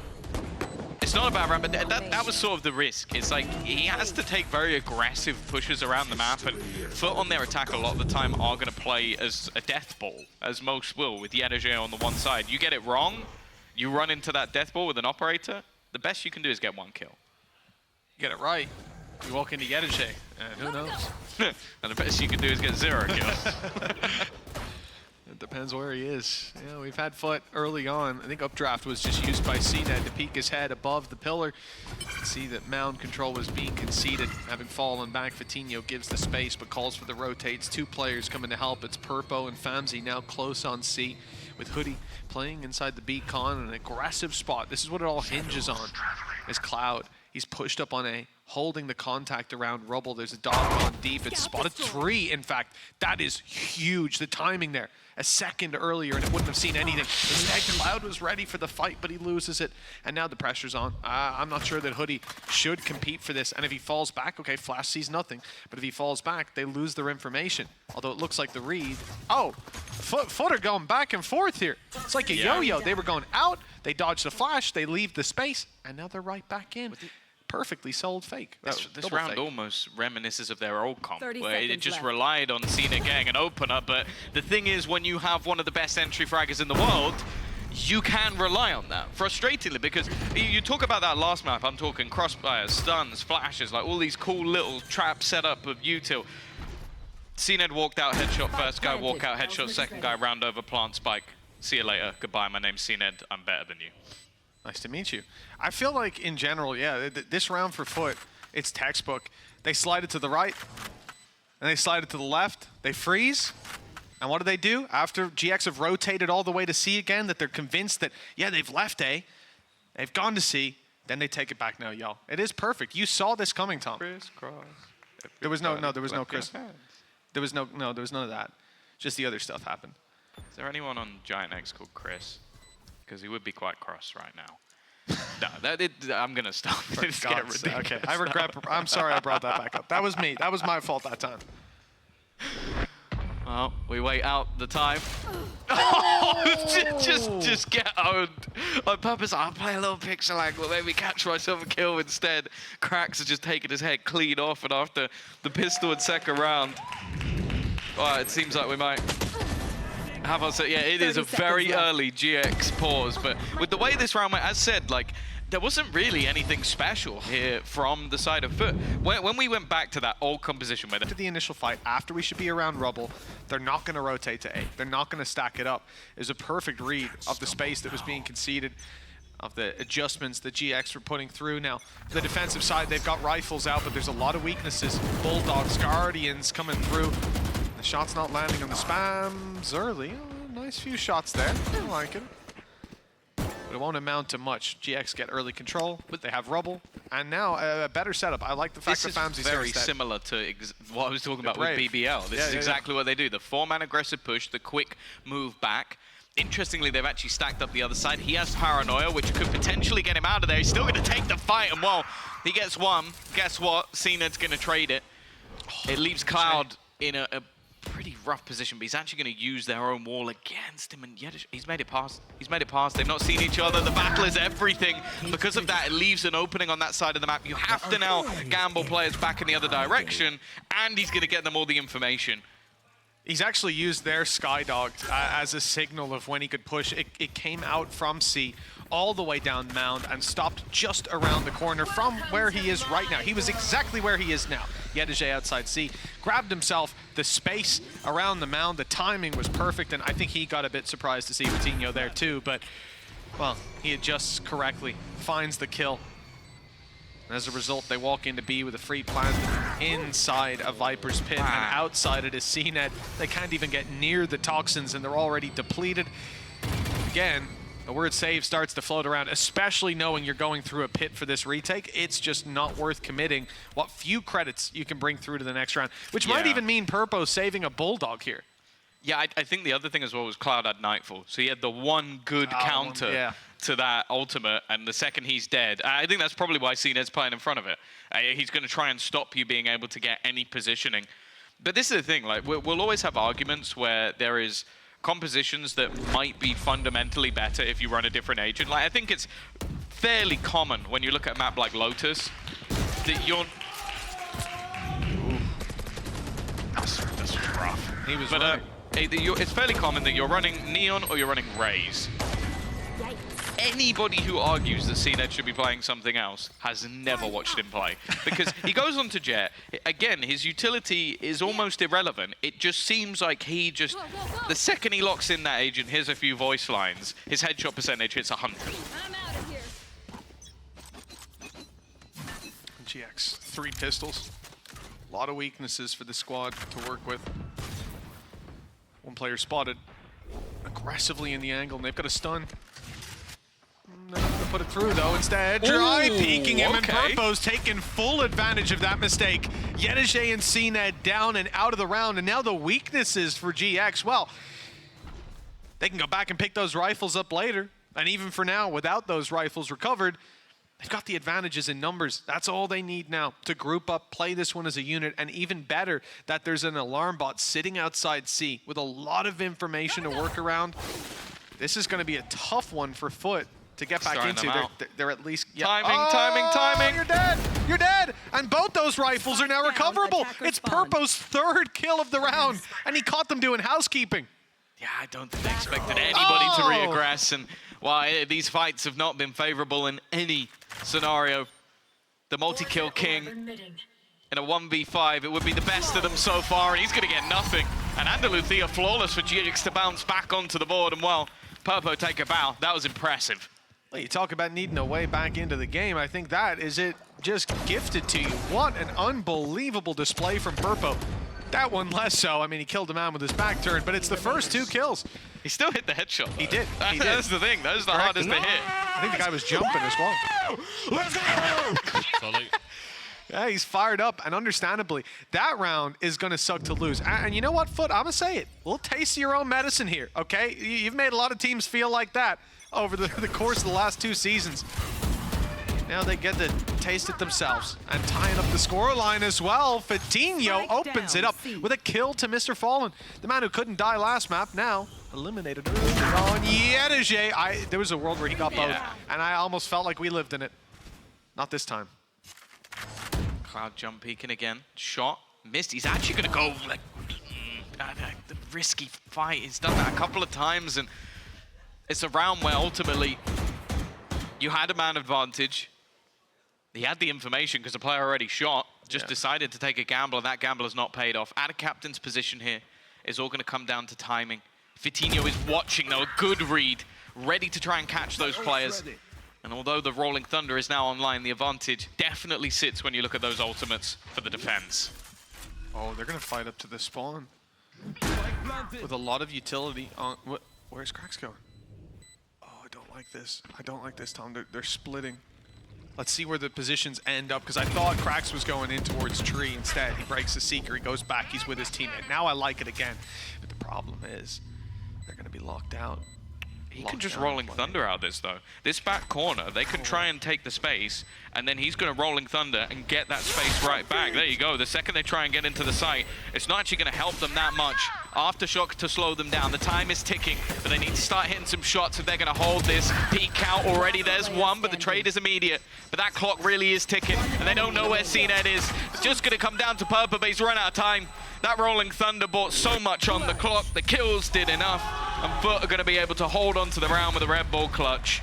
It's not a bad round, but that was sort of the risk. It's like he has to take very aggressive pushes around the map, and FUT on their attack a lot of the time are going to play as a death ball, as most will, with Yedege on the one side. You get it wrong, you run into that death ball with an operator, the best you can do is get 1 kill. You get it right, you walk into Yedege, and who knows? And the best you can do is get 0 kills. It depends where he is. Yeah, we've had FUT early on. I think updraft was just used by CNED to peek his head above the pillar. See that mound control was being conceded, having fallen back. Fatinho gives the space, but calls for the rotates. 2 players coming to help. It's Purpo and FAMZI now close on C, with Hoodie playing inside the beacon in an aggressive spot. This is what it all hinges on, is Cloud. He's pushed up on A, holding the contact around Rubble. There's a dog on deep. It's spotted 3, in fact. That is huge, the timing there. A second earlier, and it wouldn't have seen anything. Instead, Cloud was ready for the fight, but he loses it. And now the pressure's on. I'm not sure that Hoodie should compete for this. And if he falls back, okay, Flash sees nothing. But if he falls back, they lose their information. Although it looks like the read. Oh, FUT are going back and forth here. It's like a yo-yo. They were going out, they dodged the flash, they leave the space, and now they're right back in. Perfectly sold fake. This round fake. Almost reminisces of their old comp, where it just left. relied on CNED getting an opener, but the thing is, when you have one of the best entry fraggers in the world, you can rely on that, frustratingly, because you talk about that last map, I'm talking crossfires, stuns, flashes, like all these cool little trap setup of util. CNED walked out, headshot first guy, walk out, headshot second guy, round over, plant spike. See you later, goodbye, my name's CNED, I'm better than you. Nice to meet you. I feel like, in general, yeah, this round for FUT, it's textbook. They slide it to the right, and they slide it to the left. They freeze, and what do? After GX have rotated all the way to C again, that they're convinced that, yeah, they've left A, they've gone to C, then they take it back now, y'all. It is perfect. You saw this coming, Tom. Crisscross. There was no Chris. There was none of that. Just the other stuff happened. Is there anyone on Giant Eggs called Chris? Because he would be quite cross right now. No, I'm going to stop. It's getting ridiculous. Okay, I regret. I'm sorry I brought that back up. That was me. That was my fault that time. Well, we wait out the time. Oh, just get owned. On purpose, I'll play a little pixel angle, maybe catch myself a kill instead. Cracks are just taking his head clean off, and after the pistol and second round, well, it seems like we might have us. Yeah, it is a very early GX pause, but with the way this round went, as said, like, there wasn't really anything special here from the side of FUT. When we went back to that old composition where after the initial fight, after we should be around Rubble, they're not going to rotate to A. They're not going to stack it up. It was a perfect read of the space that was being conceded, of the adjustments that GX were putting through. Now, the defensive side, they've got rifles out, but there's a lot of weaknesses. Bulldogs, Guardians coming through. The shot's not landing on the spams early. nice few shots there. I like it. But it won't amount to much. GX get early control, but they have rubble. And now a better setup. I like the fact that FAMZ's very similar to what I was talking about with BBL. This is exactly what they do. The 4-man aggressive push, the quick move back. Interestingly, they've actually stacked up the other side. He has Paranoia, which could potentially get him out of there. He's still going to take the fight, and well, he gets one. Guess what? CNED's going to trade it. It leaves Cloud in a pretty rough position, but he's actually going to use their own wall against him, and yet he's made it past. He's made it past. They've not seen each other. The battle is everything. Because of that, it leaves an opening on that side of the map. You have to now gamble players back in the other direction, and he's going to get them all the information. He's actually used their Skydog as a signal of when he could push. It came out from C all the way down Mound and stopped just around the corner from where he is right now. He was exactly where he is now. Yedije outside C, grabbed himself the space around the Mound. The timing was perfect, and I think he got a bit surprised to see Vitinho there too, but, well, he adjusts correctly, finds the kill. And as a result, they walk into B with a free plant inside a Viper's pit, and outside it is CNED. They can't even get near the toxins, and they're already depleted. Again, the word save starts to float around, especially knowing you're going through a pit for this retake. It's just not worth committing what few credits you can bring through to the next round, which might even mean Purpo saving a Bulldog here. Yeah, I think the other thing as well was Cloud had Nightfall. So he had the one good counter to that ultimate, and the second he's dead. I think that's probably why CNED's playing in front of it. He's going to try and stop you being able to get any positioning. But this is the thing, like, we'll always have arguments where there is compositions that might be fundamentally better if you run a different agent. Like, I think it's fairly common when you look at a map like Lotus that you're... That's rough. He was it's fairly common that you're running Neon or you're running Raze. Anybody who argues that CNED should be playing something else has never watched him play. Because he goes on to Jet. Again, his utility is almost irrelevant. It just seems like he just... The second he locks in that agent, here's a few voice lines, his headshot percentage hits 100. GX, 3 pistols. A lot of weaknesses for the squad to work with. One player spotted aggressively in the angle, and they've got a stun. They're not gonna put it through though. Instead, dry peeking him, and Purpo's taking full advantage of that mistake. Yedije and CNED down and out of the round, and now the weaknesses for GX, well, they can go back and pick those rifles up later. And even for now, without those rifles recovered, they've got the advantages in numbers. That's all they need now to group up, play this one as a unit, and even better that there's an alarm bot sitting outside C with a lot of information to work around. This is going to be a tough one for FUT to get back into. They're at least... Timing! You're dead! You're dead! And both those rifles are now recoverable. It's Purpo's 3rd kill of the round, and he caught them doing housekeeping. Yeah, I don't think they expected anybody to reaggress, and why these fights have not been favorable in any scenario. The multi-kill king in a 1v5, it would be the best of them so far, and he's going to get nothing. And Andaluthia flawless for GX to bounce back onto the board, and well, Purpo take a bow. That was impressive. Well, you talk about needing a way back into the game. I think that is it just gifted to you. What an unbelievable display from Purpo. That one less so. I mean, he killed a man with his back turned, but it's the first 2 kills. He still hit the headshot. He did. He did. That's the thing. That was the hardest to hit. I think the guy was jumping as well. Let's go! Yeah, he's fired up, and understandably, that round is going to suck to lose. And you know what, FUT? I'm going to say it. A little taste of your own medicine here, okay? You've made a lot of teams feel like that over the course of the last 2 seasons. Now they get to taste it themselves. And tying up the scoreline as well. Vitinho opens it up with a kill to Mr. Fallen. The man who couldn't die last map, now eliminated early on. Yedije, there was a world where he got both, and I almost felt like we lived in it. Not this time. Cloud jump peeking again. Shot. Missed. He's actually going to go like the risky fight. He's done that a couple of times, and it's a round where ultimately you had a man advantage. He had the information because the player already shot. Just decided to take a gamble, and that gamble has not paid off. At a captain's position here is all going to come down to timing. Vitinho is watching, though, a good read, ready to try and catch those players. And although the Rolling Thunder is now online, the advantage definitely sits when you look at those ultimates for the defense. Oh, they're going to fight up to the spawn. with a lot of utility on. Where's Cracks going? Oh, I don't like this. I don't like this, Tom. They're splitting. Let's see where the positions end up, because I thought Cracks was going in towards Tree. Instead, he breaks the Seeker, he goes back, he's with his teammate. Now I like it again. But the problem is, they're going to be locked out. He can just Rolling Thunder out this, though. This back corner, they can try and take the space, and then he's going to Rolling Thunder and get that space right back. There you go. The second they try and get into the site, it's not actually going to help them that much. Aftershock to slow them down. The time is ticking, but they need to start hitting some shots if they're going to hold this. Peak count already, there's one, but the trade is immediate. But that clock really is ticking, and they don't know where CNET is. It's just going to come down to Purple, but he's run out of time. That Rolling Thunder bought so much on the clock. The kills did enough, and FUT are going to be able to hold on to the round with a Red Bull clutch.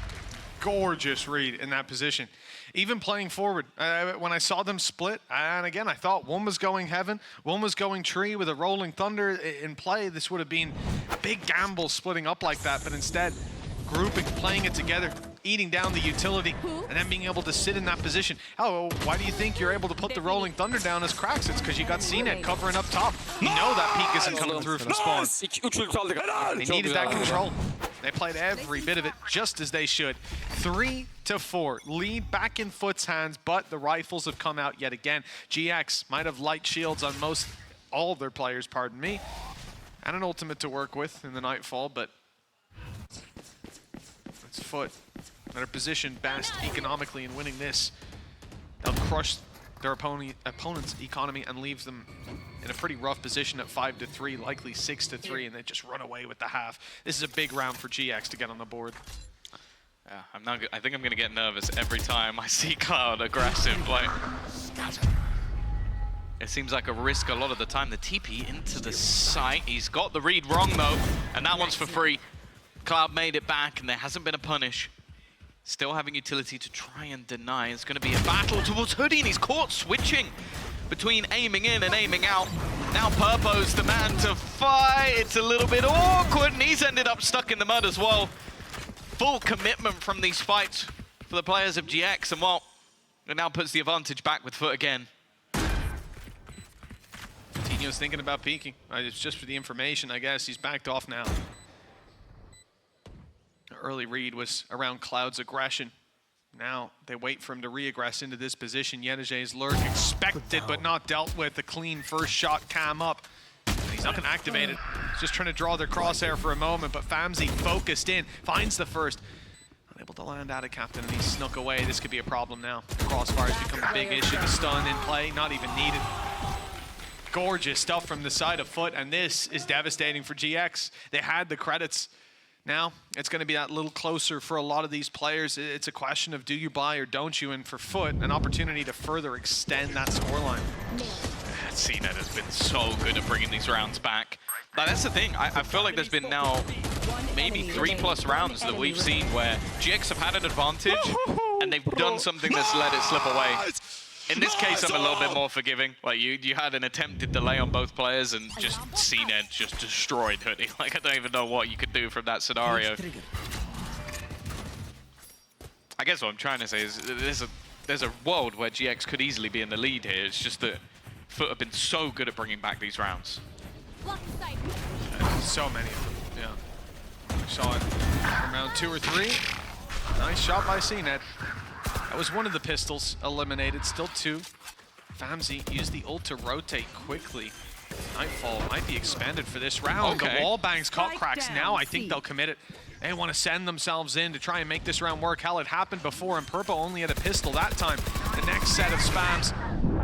Gorgeous read in that position. Even playing forward, when I saw them split, and again, I thought one was going Heaven, one was going Tree with a Rolling Thunder in play. This would have been a big gamble splitting up like that, but instead, grouping, playing it together, eating down the utility, and then being able to sit in that position. Oh, why do you think you're able to put the Rolling Thunder down as Cracks? It's because you got CNET covering up top. You know that peak isn't coming through from spawn. They needed that control. They played every bit of it just as they should. 3-4, lead back in FUT's hands, but the rifles have come out yet again. GX might have light shields on all of their players, pardon me, and an ultimate to work with in the Nightfall, but it's FUT that are positioned best economically in winning this. They'll crush their opponent's economy and leave them in a pretty rough position at 5-3, likely 6-3, and they just run away with the half. This is a big round for GX to get on the board. Yeah, I think I'm going to get nervous every time I see Cloud aggressive. Like, it seems like a risk a lot of the time. The TP into the site. He's got the read wrong, though, and that one's for free. Cloud made it back, and there hasn't been a punish. Still having utility to try and deny. It's going to be a battle towards Hoodie, and he's caught switching between aiming in and aiming out. Now Purpo's the man to fight. It's a little bit awkward, and he's ended up stuck in the mud as well. Full commitment from these fights for the players of GX, and well, it now puts the advantage back with FUT again. Tino's thinking about peeking. It's just for the information, I guess. He's backed off now. Early read was around Cloud's aggression. Now they wait for him to re-aggress into this position. Yennege's lurk expected but not dealt with. The clean first shot cam up. And he's not going to activate it. He's just trying to draw their crosshair for a moment, but Famzy focused in, finds the first. Unable to land out of Captain, and he snuck away. This could be a problem now. The crossfires become a big issue. The stun in play, not even needed. Gorgeous stuff from the side of FUT, and this is devastating for GX. They had the credits. Now, it's going to be that little closer for a lot of these players. It's a question of do you buy or don't you, and for FUT, an opportunity to further extend that scoreline. CNET has been so good at bringing these rounds back. But that's the thing, I feel like there's been now maybe 3+ rounds that we've seen where GX have had an advantage, and they've done something that's let it slip away. In this case, I'm a little bit more forgiving. Like, you had an attempted delay on both players, and just CNET just destroyed Hoodie. Like, I don't even know what you could do from that scenario. I guess what I'm trying to say is there's a world where GX could easily be in the lead here. It's just that FUT have been so good at bringing back these rounds. So many of them, yeah. We saw it from round 2 or 3. Nice shot by CNET. That was one of the pistols eliminated, still 2. Famzy used the ult to rotate quickly. Nightfall might be expanded for this round. Okay. The wall bangs caught Cracks. Now I think they'll commit it. They want to send themselves in to try and make this round work. Hell, it happened before, and Purpo only had a pistol that time. The next set of spams,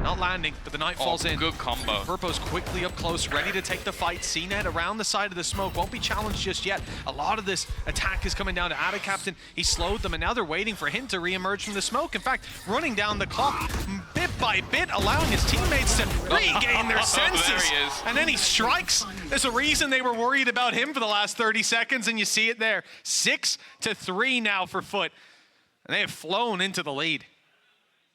not landing, but the Nightfall's in. Good combo. Purpo's quickly up close, ready to take the fight. CNET around the side of the smoke, won't be challenged just yet. A lot of this attack is coming down to Ada Captain. He slowed them, and now they're waiting for him to re-emerge from the smoke. In fact, running down the clock bit by bit, allowing his teammates to regain their senses. There he is. And then he strikes. There's a reason they were worried about him for the last 30 seconds, and you see it there. 6-3 now for FUT, and they have flown into the lead.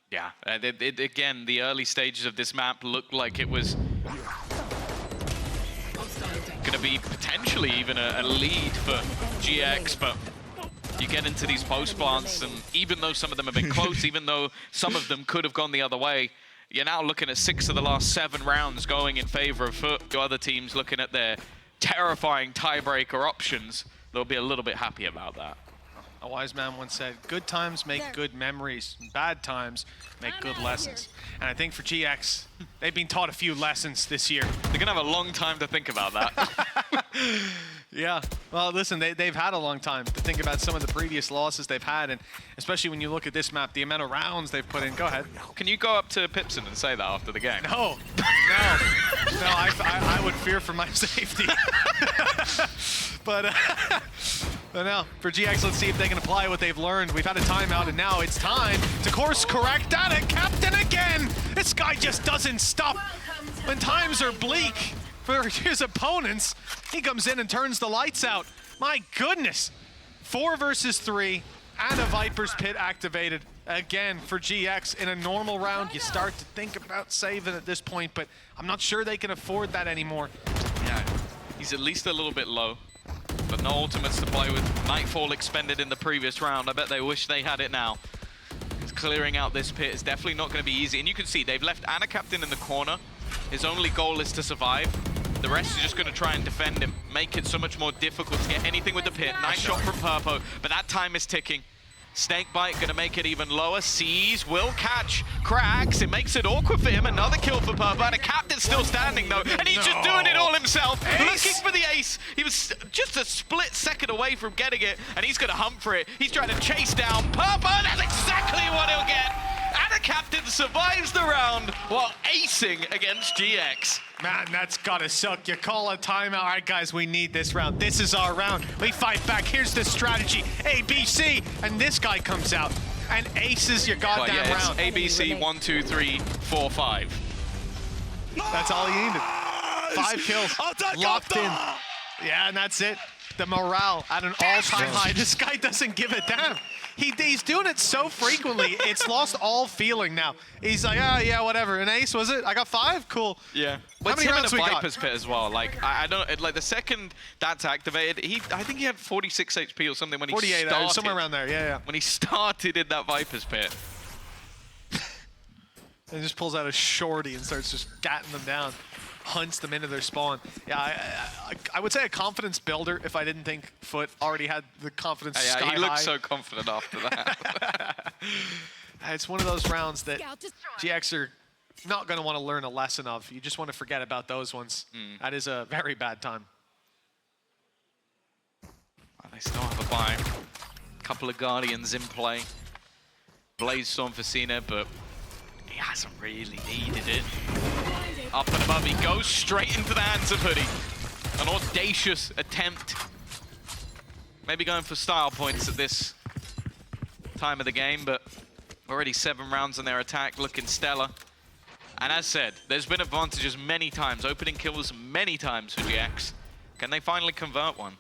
Yeah, again, the early stages of this map looked like it was going to be potentially even a lead for GX, but you get into these post plants, and even though some of them have been close, even though some of them could have gone the other way, You're now looking at 6 of the last 7 rounds going in favor of FUT. Your other teams looking at their terrifying tiebreaker options. They'll be a little bit happy about that. A wise man once said, good times make good memories, bad times make good lessons. And I think for GX, they've been taught a few lessons this year. They're going to have a long time to think about that. Yeah, well, listen, they've had a long time to think about some of the previous losses they've had, and especially when you look at this map, the amount of rounds they've put in. Go ahead. Can you go up to Pipson and say that after the game? No, I would fear for my safety. But no, for GX, let's see if they can apply what they've learned. We've had a timeout, and now it's time to course correct that. And Captain again! This guy just doesn't stop. When times are bleak for his opponents, he comes in and turns the lights out. My goodness. 4 versus 3, and a Viper's Pit activated. Again, for GX, in a normal round, you start to think about saving at this point, but I'm not sure they can afford that anymore. Yeah, he's at least a little bit low. But no ultimates to play with. Nightfall expended in the previous round. I bet they wish they had it now. Because clearing out this pit is definitely not going to be easy. And you can see they've left Anna Captain in the corner. His only goal is to survive. The rest is just going to try and defend him. Make it so much more difficult to get anything with the pit. Nice shot from Purpo, but that time is ticking. Snakebite going to make it even lower. Sees, will catch, cracks. It makes it awkward for him. Another kill for Purpo. And a Captain still standing though. And he's just doing it all himself. Ace. Looking for the ace. He was just a split second away from getting it. And he's going to hunt for it. He's trying to chase down Purpo. That's exactly what he'll get. And a Captain survives the round while acing against GX. Man, that's gotta suck. You call a timeout. All right, guys, we need this round. This is our round. We fight back. Here's the strategy. A, B, C. And this guy comes out and aces your goddamn round. ABC 1, 2, 3, 4, 5. That's all he needed. 5 kills. Locked in. Yeah, and that's it. The morale at an all-time high. This guy doesn't give a damn. He's doing it so frequently, it's lost all feeling now. He's like, oh, yeah, whatever. An ace, was it? I got 5? Cool. Yeah. How many rounds we got? Viper's Pit as well. Like, I don't, like the second that's activated, I think he had 46 HP or something when he 48, started. somewhere around there, yeah. When he started in that Viper's Pit. And just pulls out a shorty and starts just gatting them down. Hunts them into their spawn. Yeah, I would say a confidence builder if I didn't think FUT already had the confidence sky high. He looked so confident after that. It's one of those rounds that GX are not going to want to learn a lesson of. You just want to forget about those ones. That is a very bad time. Well, they still have a buy. Couple of Guardians in play. Blaze Storm for Cena, but he hasn't really needed it. Up and above, he goes straight into the hands of Hoodie. An audacious attempt. Maybe going for style points at this time of the game, but already 7 rounds on their attack, looking stellar. And as said, there's been advantages many times, opening kills many times for GX. Can they finally convert one?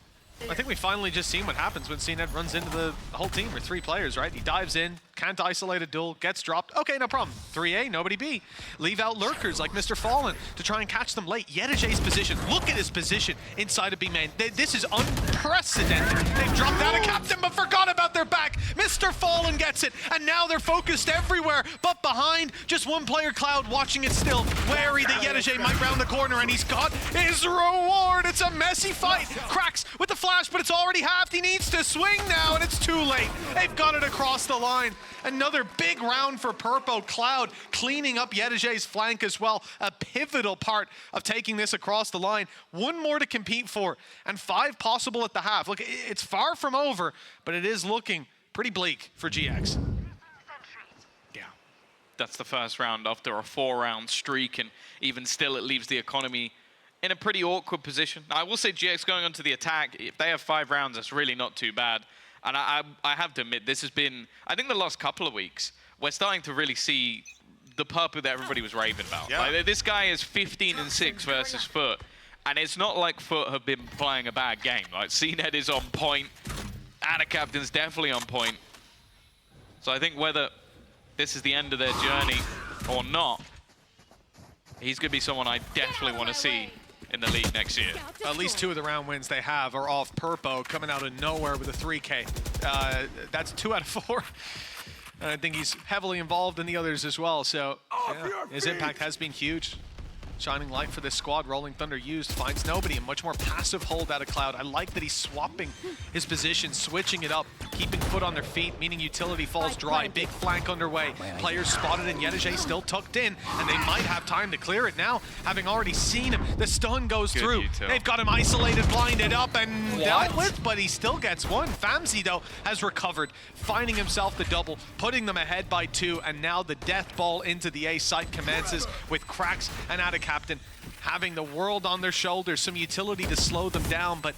I think we finally just seen what happens when CNET runs into the whole team, or 3 players, right? He dives in, can't isolate a duel, gets dropped. Okay, no problem. 3A, nobody B. Leave out lurkers like Mr. Fallen to try and catch them late. Yedajay's position. Look at his position inside of B main. This is unprecedented. They've dropped out of Captain but forgot about their back. Mr. Fallen gets it, and now they're focused everywhere. But behind, just one player, Cloud, watching it still. Wary that Yedajay might round the corner, and he's got his reward. It's a messy fight. Cracks with the flash, but it's already halved. He needs to swing now, and it's too late. They've got it across the line. Another big round for Purpo. Cloud cleaning up Yedajay's flank as well. A pivotal part of taking this across the line. 1 more to compete for, and 5 possible at the half. Look, it's far from over, but it is looking pretty bleak for GX. Yeah, that's the first round after a 4-round streak, and even still it leaves the economy in a pretty awkward position. I will say GX going onto the attack, if they have 5 rounds, that's really not too bad. And I have to admit, this has been, I think the last couple of weeks, we're starting to really see the Purpo that everybody was raving about. Yeah. Like, this guy is 15-6 versus FUT, and it's not like FUT have been playing a bad game. Like, CNET is on point, Anna Captain's definitely on point. So I think whether this is the end of their journey or not, he's going to be someone I definitely want to see in the league next year. At least 2 of the round wins they have are off Purpo, coming out of nowhere with a 3K. That's 2 out of 4. And I think he's heavily involved in the others as well. So His impact has been huge. Shining light for this squad. Rolling Thunder used, finds nobody. A much more passive hold out of Cloud. I like that he's swapping his position, switching it up, keeping foot on their feet, meaning utility falls dry. Big flank underway. Players spotted and Yedege still tucked in, and they might have time to clear it now, having already seen him. The stun goes through. They've got him isolated, blinded up, and dealt with, but he still gets one. Famzy, though, has recovered, finding himself the double, putting them ahead by 2, and now the death ball into the A site commences with Cracks and Atacaptain having the world on their shoulders, some utility to slow them down, but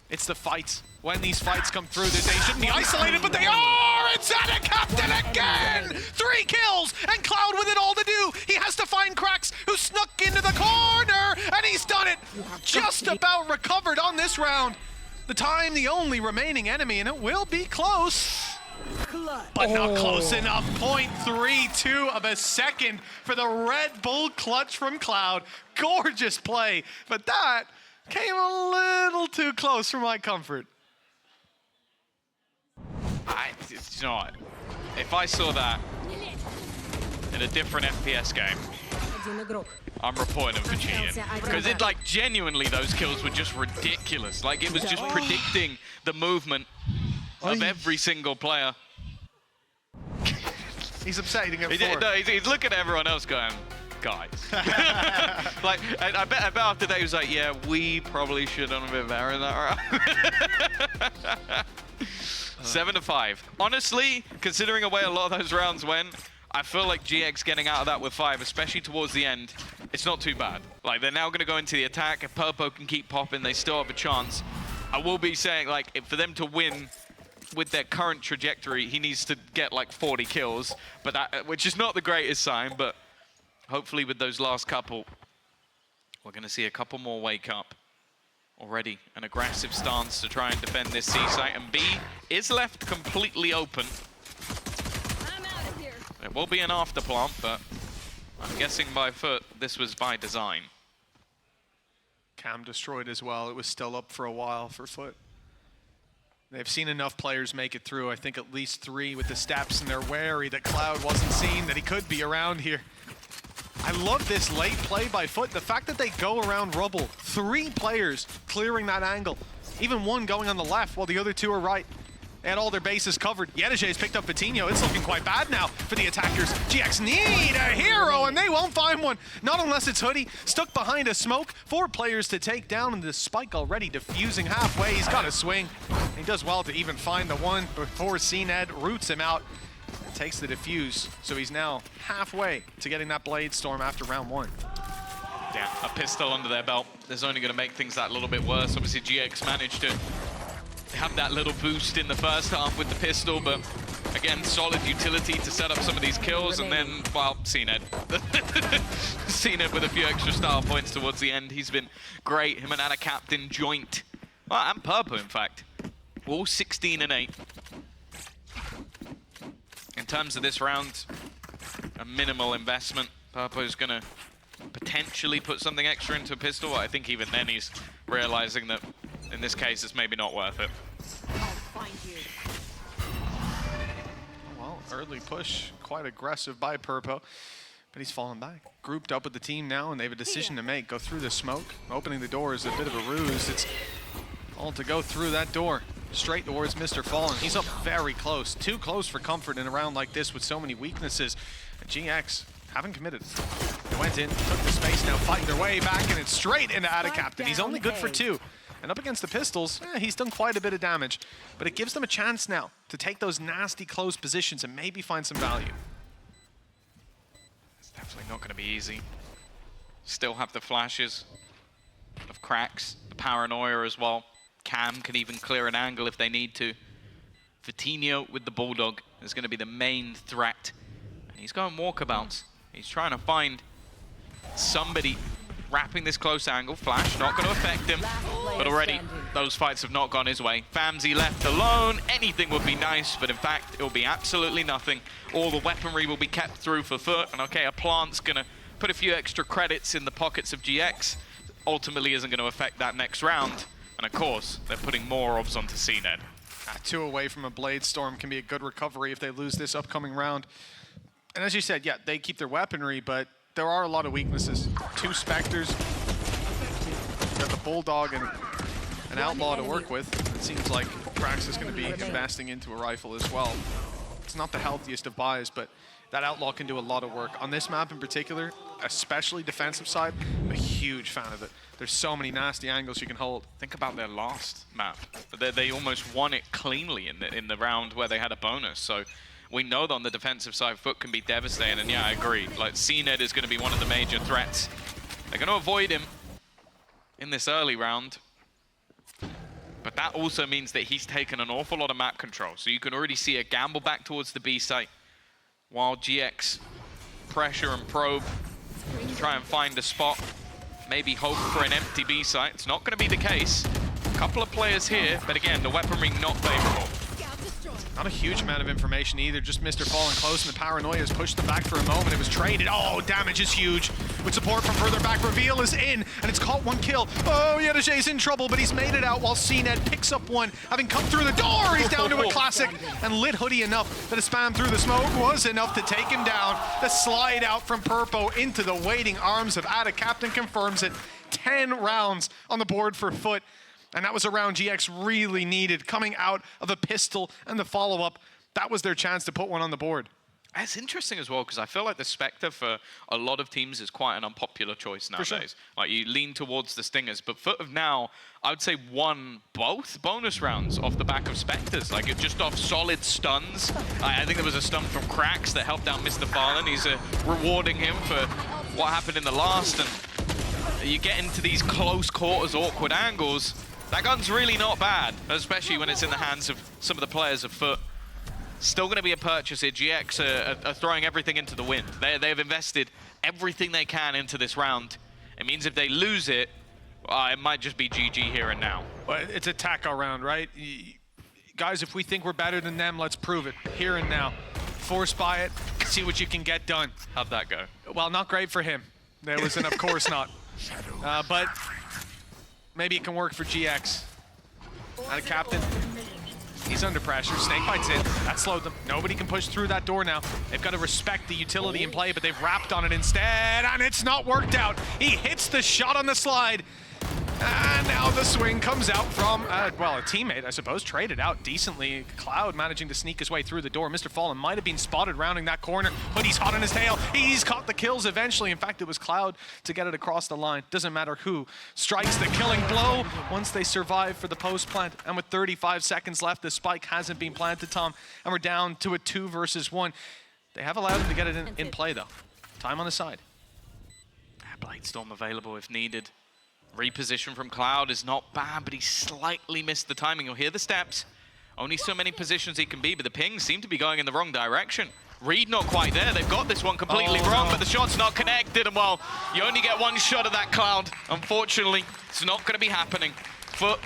it's the fights. When these fights come through, they shouldn't be isolated, but they are! It's Atacaptain again! 3 kills, and Cloud with it all to do. He has to find Cracks, who snuck into the corner, and he's done it! Just about recovered on this round. The time, the only remaining enemy, and it will be close. But not close enough. 0.32 of a second for the Red Bull clutch from Cloud. Gorgeous play, but that came a little too close for my comfort. It's not. If I saw that in a different FPS game, I'm reporting him for cheating. Because it, like, genuinely, those kills were just ridiculous. Like, it was just predicting the movement of every single player. He's upset he didn't get 4. No, he's looking at everyone else going, guys. Like, I bet after that he was like, yeah, we probably should have done a bit better in that round. 7-5. Honestly, considering the way a lot of those rounds went, I feel like GX getting out of that with 5, especially towards the end, it's not too bad. Like, they're now going to go into the attack. If Purpo can keep popping, they still have a chance. I will be saying, like, for them to win with their current trajectory, he needs to get like 40 kills, but that, which is not the greatest sign, but hopefully with those last couple, we're going to see a couple more wake up. Already an aggressive stance to try and defend this C site, and B is left completely open. I'm out of here. It will be an after plant, but I'm guessing by FUT, this was by design. Cam destroyed as well. It was still up for a while for FUT. They've seen enough players make it through. I think at least 3 with the steps, and they're wary that Cloud wasn't seen, that he could be around here. I love this late play by FUT. The fact that they go around Rubble, 3 players clearing that angle. Even 1 going on the left while the other 2 are right. They had all their bases covered. Yedege's picked up Vitinho. It's looking quite bad now for the attackers. GX need a hero, and they won't find one. Not unless it's Hoodie, stuck behind a smoke. 4 players to take down, and the spike already diffusing halfway. He's got a swing. He does well to even find the one before CNED roots him out. Takes the diffuse, so he's now halfway to getting that Blade Storm after round 1. Yeah, a pistol under their belt. There's only going to make things that little bit worse. Obviously, GX managed to have that little boost in the first half with the pistol, but again, solid utility to set up some of these kills, and then, well, CNED. CNED with a few extra star points towards the end. He's been great. Him and Atacaptain joint. Well, and Purple, in fact. All 16 and 8. In terms of this round, a minimal investment. Purpo's going to potentially put something extra into a pistol. I think even then he's realizing that in this case it's maybe not worth it. I'll find you. Well, early push, quite aggressive by Purpo, but he's fallen back. Grouped up with the team now, and they have a decision to make. Go through the smoke. Opening the door is a bit of a ruse. It's all to go through that door. Straight towards Mr. Fallen. He's up very close. Too close for comfort in a round like this with so many weaknesses. And GX haven't committed. They went in, took the space, now fighting their way back, and it's straight into Atacaptain. He's only good for 2. And up against the pistols, he's done quite a bit of damage. But it gives them a chance now to take those nasty close positions and maybe find some value. It's definitely not going to be easy. Still have the flashes of Cracks, the paranoia as well. Cam can even clear an angle if they need to. Vitinho with the Bulldog is going to be the main threat. And he's going walkabouts. He's trying to find somebody wrapping this close angle. Flash not going to affect him. But already those fights have not gone his way. Famzy left alone. Anything would be nice, but in fact it will be absolutely nothing. All the weaponry will be kept through for FUT. And okay, a plant's going to put a few extra credits in the pockets of GX. Ultimately isn't going to affect that next round. And of course, they're putting more obs onto CNED. 2 away from a Blade Storm can be a good recovery if they lose this upcoming round. And as you said, yeah, they keep their weaponry, but there are a lot of weaknesses. 2 Spectres, got the Bulldog and an Outlaw to work with. It seems like Krax is going to be investing into a rifle as well. It's not the healthiest of buys, but that Outlaw can do a lot of work. On this map in particular, especially defensive side, I'm a huge fan of it. There's so many nasty angles you can hold. Think about their last map. They almost won it cleanly in the round where they had a bonus. So we know that on the defensive side, FUT can be devastating. And yeah, I agree. Like, CNED is going to be one of the major threats. They're going to avoid him in this early round. But that also means that he's taken an awful lot of map control. So you can already see a gamble back towards the B site, while GX pressure and probe to try and find a spot. Maybe hope for an empty B site. It's not going to be the case. A couple of players here, but again, the weaponry not favorable. Not a huge amount of information either, just Mr. Fallen close, and the Paranoia has pushed them back for a moment. It was traded. Oh, damage is huge. With support from further back, Reveal is in, and it's caught 1 kill. Oh, Yedajay's in trouble, but he's made it out while CNED picks up 1. Having come through the door, he's down to a classic, and lit Hoodie enough that a spam through the smoke was enough to take him down. The slide out from Purpo into the waiting arms of Ada. Captain confirms it. 10 rounds on the board for FUT. And that was a round GX really needed, coming out of a pistol and the follow-up. That was their chance to put one on the board. It's interesting as well, because I feel like the Spectre for a lot of teams is quite an unpopular choice nowadays. Sure. Like, you lean towards the Stingers, but FUT have now, I would say, won both bonus rounds off the back of Spectres. Like, just off solid stuns. I think there was a stun from Krax that helped out Mr. Fallen. He's rewarding him for what happened in the last. And you get into these close quarters, awkward angles. That gun's really not bad, especially when it's in the hands of some of the players of FUT. Still going to be a purchase here. GX are throwing everything into the wind. They've invested everything they can into this round. It means if they lose it, it might just be GG here and now. Well, it's a tackle round, right? Guys, if we think we're better than them, let's prove it here and now. Force buy it, see what you can get done. How'd that go? Well, not great for him. There was an of course not. But maybe it can work for GX. Not a captain. He's under pressure. Snakebites in. That slowed them. Nobody can push through that door now. They've got to respect the utility in play, but they've wrapped on it instead, and it's not worked out. He hits the shot on the slide. And now the swing comes out from, well, a teammate, I suppose, traded out decently. Cloud managing to sneak his way through the door. Mr. Fallen might have been spotted rounding that corner. Hoodie's hot on his tail. He's caught the kills eventually. In fact, it was Cloud to get it across the line. Doesn't matter who strikes the killing blow once they survive for the post plant. And with 35 seconds left, the spike hasn't been planted, Tom. And we're down to a 2 versus 1. They have allowed him to get it in play, though. Time on the side. Bladestorm available if needed. Reposition from Cloud is not bad, but he slightly missed the timing. You'll hear the steps. Only so many positions he can be, but the pings seem to be going in the wrong direction. Reed not quite there. They've got this one completely wrong, but the shot's not connected. And well, you only get one shot at that Cloud. Unfortunately, it's not going to be happening. FUT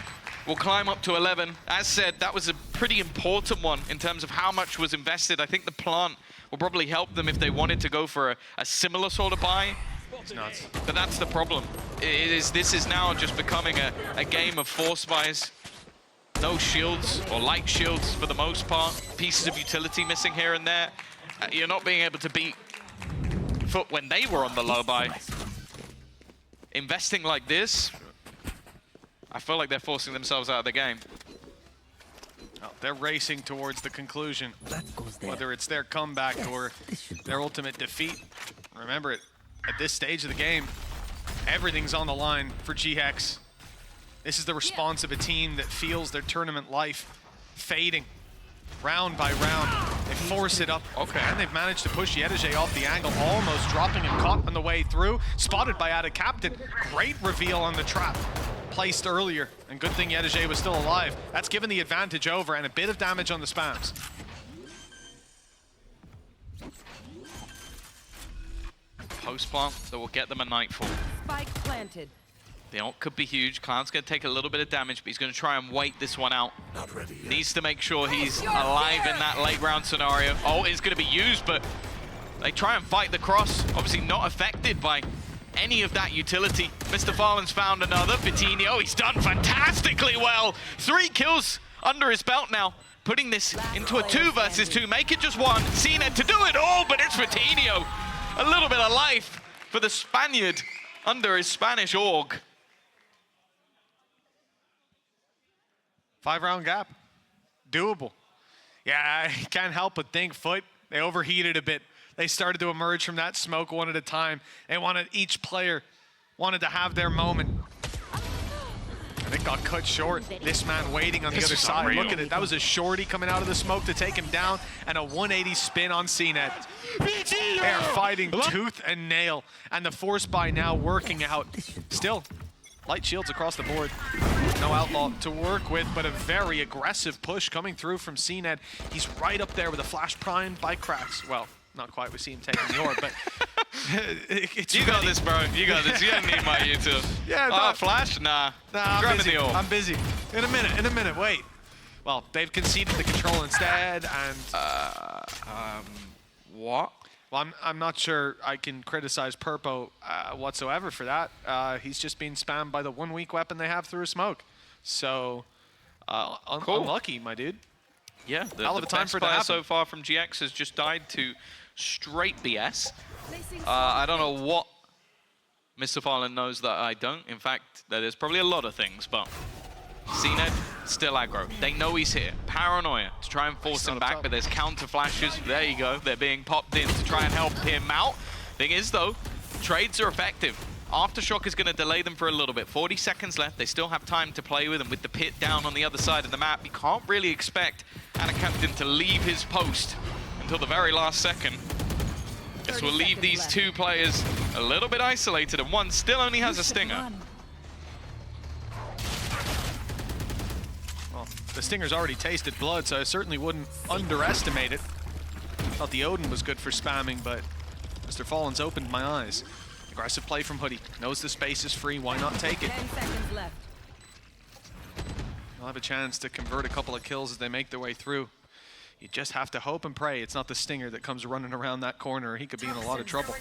will climb up to 11. As said, that was a pretty important one in terms of how much was invested. I think the plant will probably help them if they wanted to go for a similar sort of buy. It's nuts. But that's the problem. This is now just becoming a game of force buys. No shields, or light shields for the most part. Pieces of utility missing here and there. You're not being able to beat FUT when they were on the low buy. Investing like this, I feel like they're forcing themselves out of the game. Oh, they're racing towards the conclusion. Whether it's their comeback or their ultimate defeat. Remember it. At this stage of the game, everything's on the line for GX. This is the response of a team that feels their tournament life fading round by round. They force it up, and they've managed to push Yedajay off the angle, almost dropping him, caught on the way through. Spotted by Ada Captain. Great reveal on the trap. Placed earlier, and good thing Yedajay was still alive. That's given the advantage over, and a bit of damage on the spams. Post plant that will get them a nightfall. Spike planted. The ult could be huge. Cloud's going to take a little bit of damage, but he's going to try and wait this one out. Not ready yet. Needs to make sure he's alive in that late round scenario. Ult is going to be used, but they try and fight the cross. Obviously not affected by any of that utility. Mr. Fallen's found another. Vitinho, he's done fantastically well. 3 kills under his belt now. putting this into a 2 versus 2, make it just 1. Cena to do it all, but it's Vitinho. A little bit of life for the Spaniard under his Spanish org. 5-round gap. Doable. Yeah, I can't help but think FUT, they overheated a bit. They started to emerge from that smoke one at a time. They wanted, each player wanted to have their moment. And it got cut short. This man waiting on the other side. Unreal. Look at it. That was a shorty coming out of the smoke to take him down, and a 180 spin on CNET. They are fighting tooth and nail, and the force buy now working out. Still, light shields across the board. No outlaw to work with, but a very aggressive push coming through from CNET. He's right up there with a flash prime by Cracks. Well, not quite. We see him taking the orb, but it's You got this, bro. You got this. You don't need my YouTube. Yeah, flash? Nah. I'm Grab busy. the orb. I'm busy. In a minute, wait. Well, they've conceded the control instead, and... What? Well, I'm not sure I can criticize Purpo whatsoever for that. He's just being spammed by the 1 weak weapon they have through a smoke. So, Cool. unlucky, my dude. Yeah, the Hell of a time best for it to player happen. so far from GX has just died to straight BS. I don't know what Mr. Farland knows that I don't. In fact, there's probably a lot of things, but CNET still aggro. They know he's here. Paranoia to try and force him back, but there's counter flashes. There you go. They're being popped in to try and help him out. Thing is, though, trades are effective. Aftershock is going to delay them for a little bit. 40 seconds left. They still have time to play with, and with the pit down on the other side of the map, you can't really expect Captain to leave his post until the very last second. This will leave these 2 players a little bit isolated, and one still only has a stinger. Well, the Stinger's already tasted blood, so I certainly wouldn't underestimate it. Thought the Odin was good for spamming, but Mr. Fallen's opened my eyes. Aggressive play from Hoodie. Knows the space is free. Why not take it? 10 seconds left. They'll have a chance to convert a couple of kills as they make their way through. You just have to hope and pray it's not the Stinger that comes running around that corner. He could be in a lot of trouble.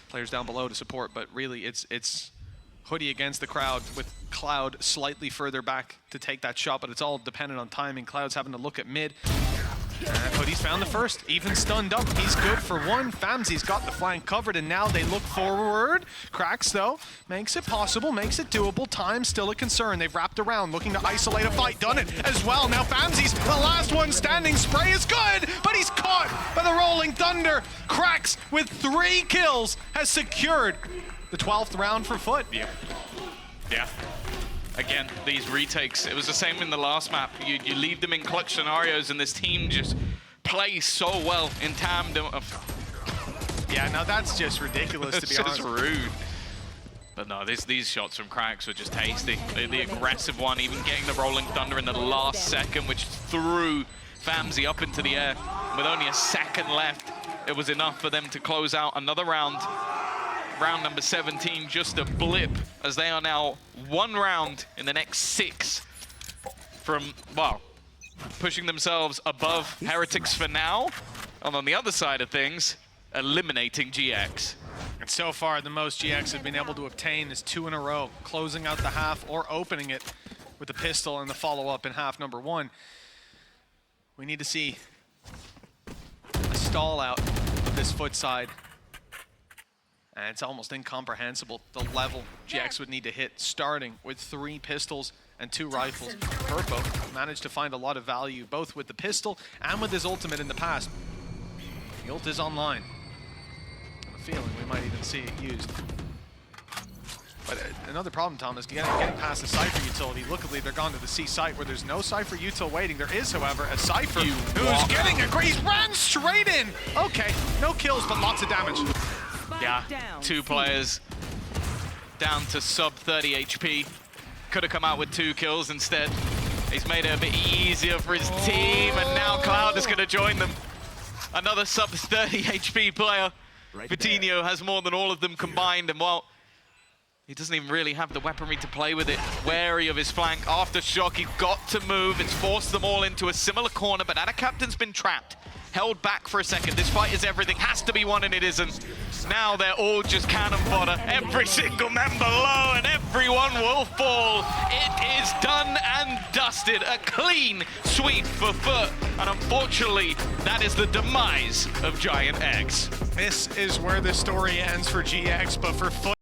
Players down below to support, but really it's Hoodie against the crowd with Cloud slightly further back to take that shot, but it's all dependent on timing. Cloud's having to look at mid. And Hoodie's found the first, even stunned up. He's good for 1. Famsy's got the flank covered, and now they look forward. Cracks, though, makes it possible, makes it doable. Time's still a concern. They've wrapped around, looking to isolate a fight. Done it as well. Now Famsy's the last one standing. Spray is good, but he's caught by the Rolling Thunder. Cracks, with 3 kills, has secured the 12th round for FUT. Yeah. Again, these retakes, it was the same in the last map. You leave them in clutch scenarios, and this team just plays so well in tandem. Yeah, now that's just ridiculous, to be honest. It's just rude. But no, these shots from Cracks were just tasty. The aggressive one, even getting the Rolling Thunder in the last second, which threw Famzy up into the air. With only a second left, it was enough for them to close out another round. Round number 17, just a blip, as they are now 1 round in the next 6 from, well, pushing themselves above Heretics for now. And on the other side of things, eliminating GX. And so far, the most GX have been able to obtain is 2 in a row, closing out the half or opening it with the pistol and the follow-up in half number 1. We need to see a stall out of this FUT side. And it's almost incomprehensible the level GX would need to hit, starting with 3 pistols and 2 rifles. Purpo managed to find a lot of value, both with the pistol and with his ultimate in the past. The ult is online. I have a feeling we might even see it used. But another problem, Tom, is getting past the Cypher utility. Luckily, they're gone to the C site where there's no Cypher util waiting. There is, however, a Cypher who's getting a He ran straight in! Okay, no kills, but lots of damage. Yeah, 2 players down to sub 30 HP. Could have come out with 2 kills instead. He's made it a bit easier for his team, and now Cloud is going to join them. Another sub 30 HP player. Vitinho has more than all of them combined, and well, he doesn't even really have the weaponry to play with it. Wary of his flank. Aftershock, he's got to move. It's forced them all into a similar corner, but Captain's been trapped. Held back for a second. This fight is everything. Has to be won, and it isn't. Now they're all just cannon fodder. Every single member low, and everyone will fall. It is done and dusted. A clean sweep for FUT. And unfortunately, that is the demise of Giant X. This is where the story ends for GX, but for FUT.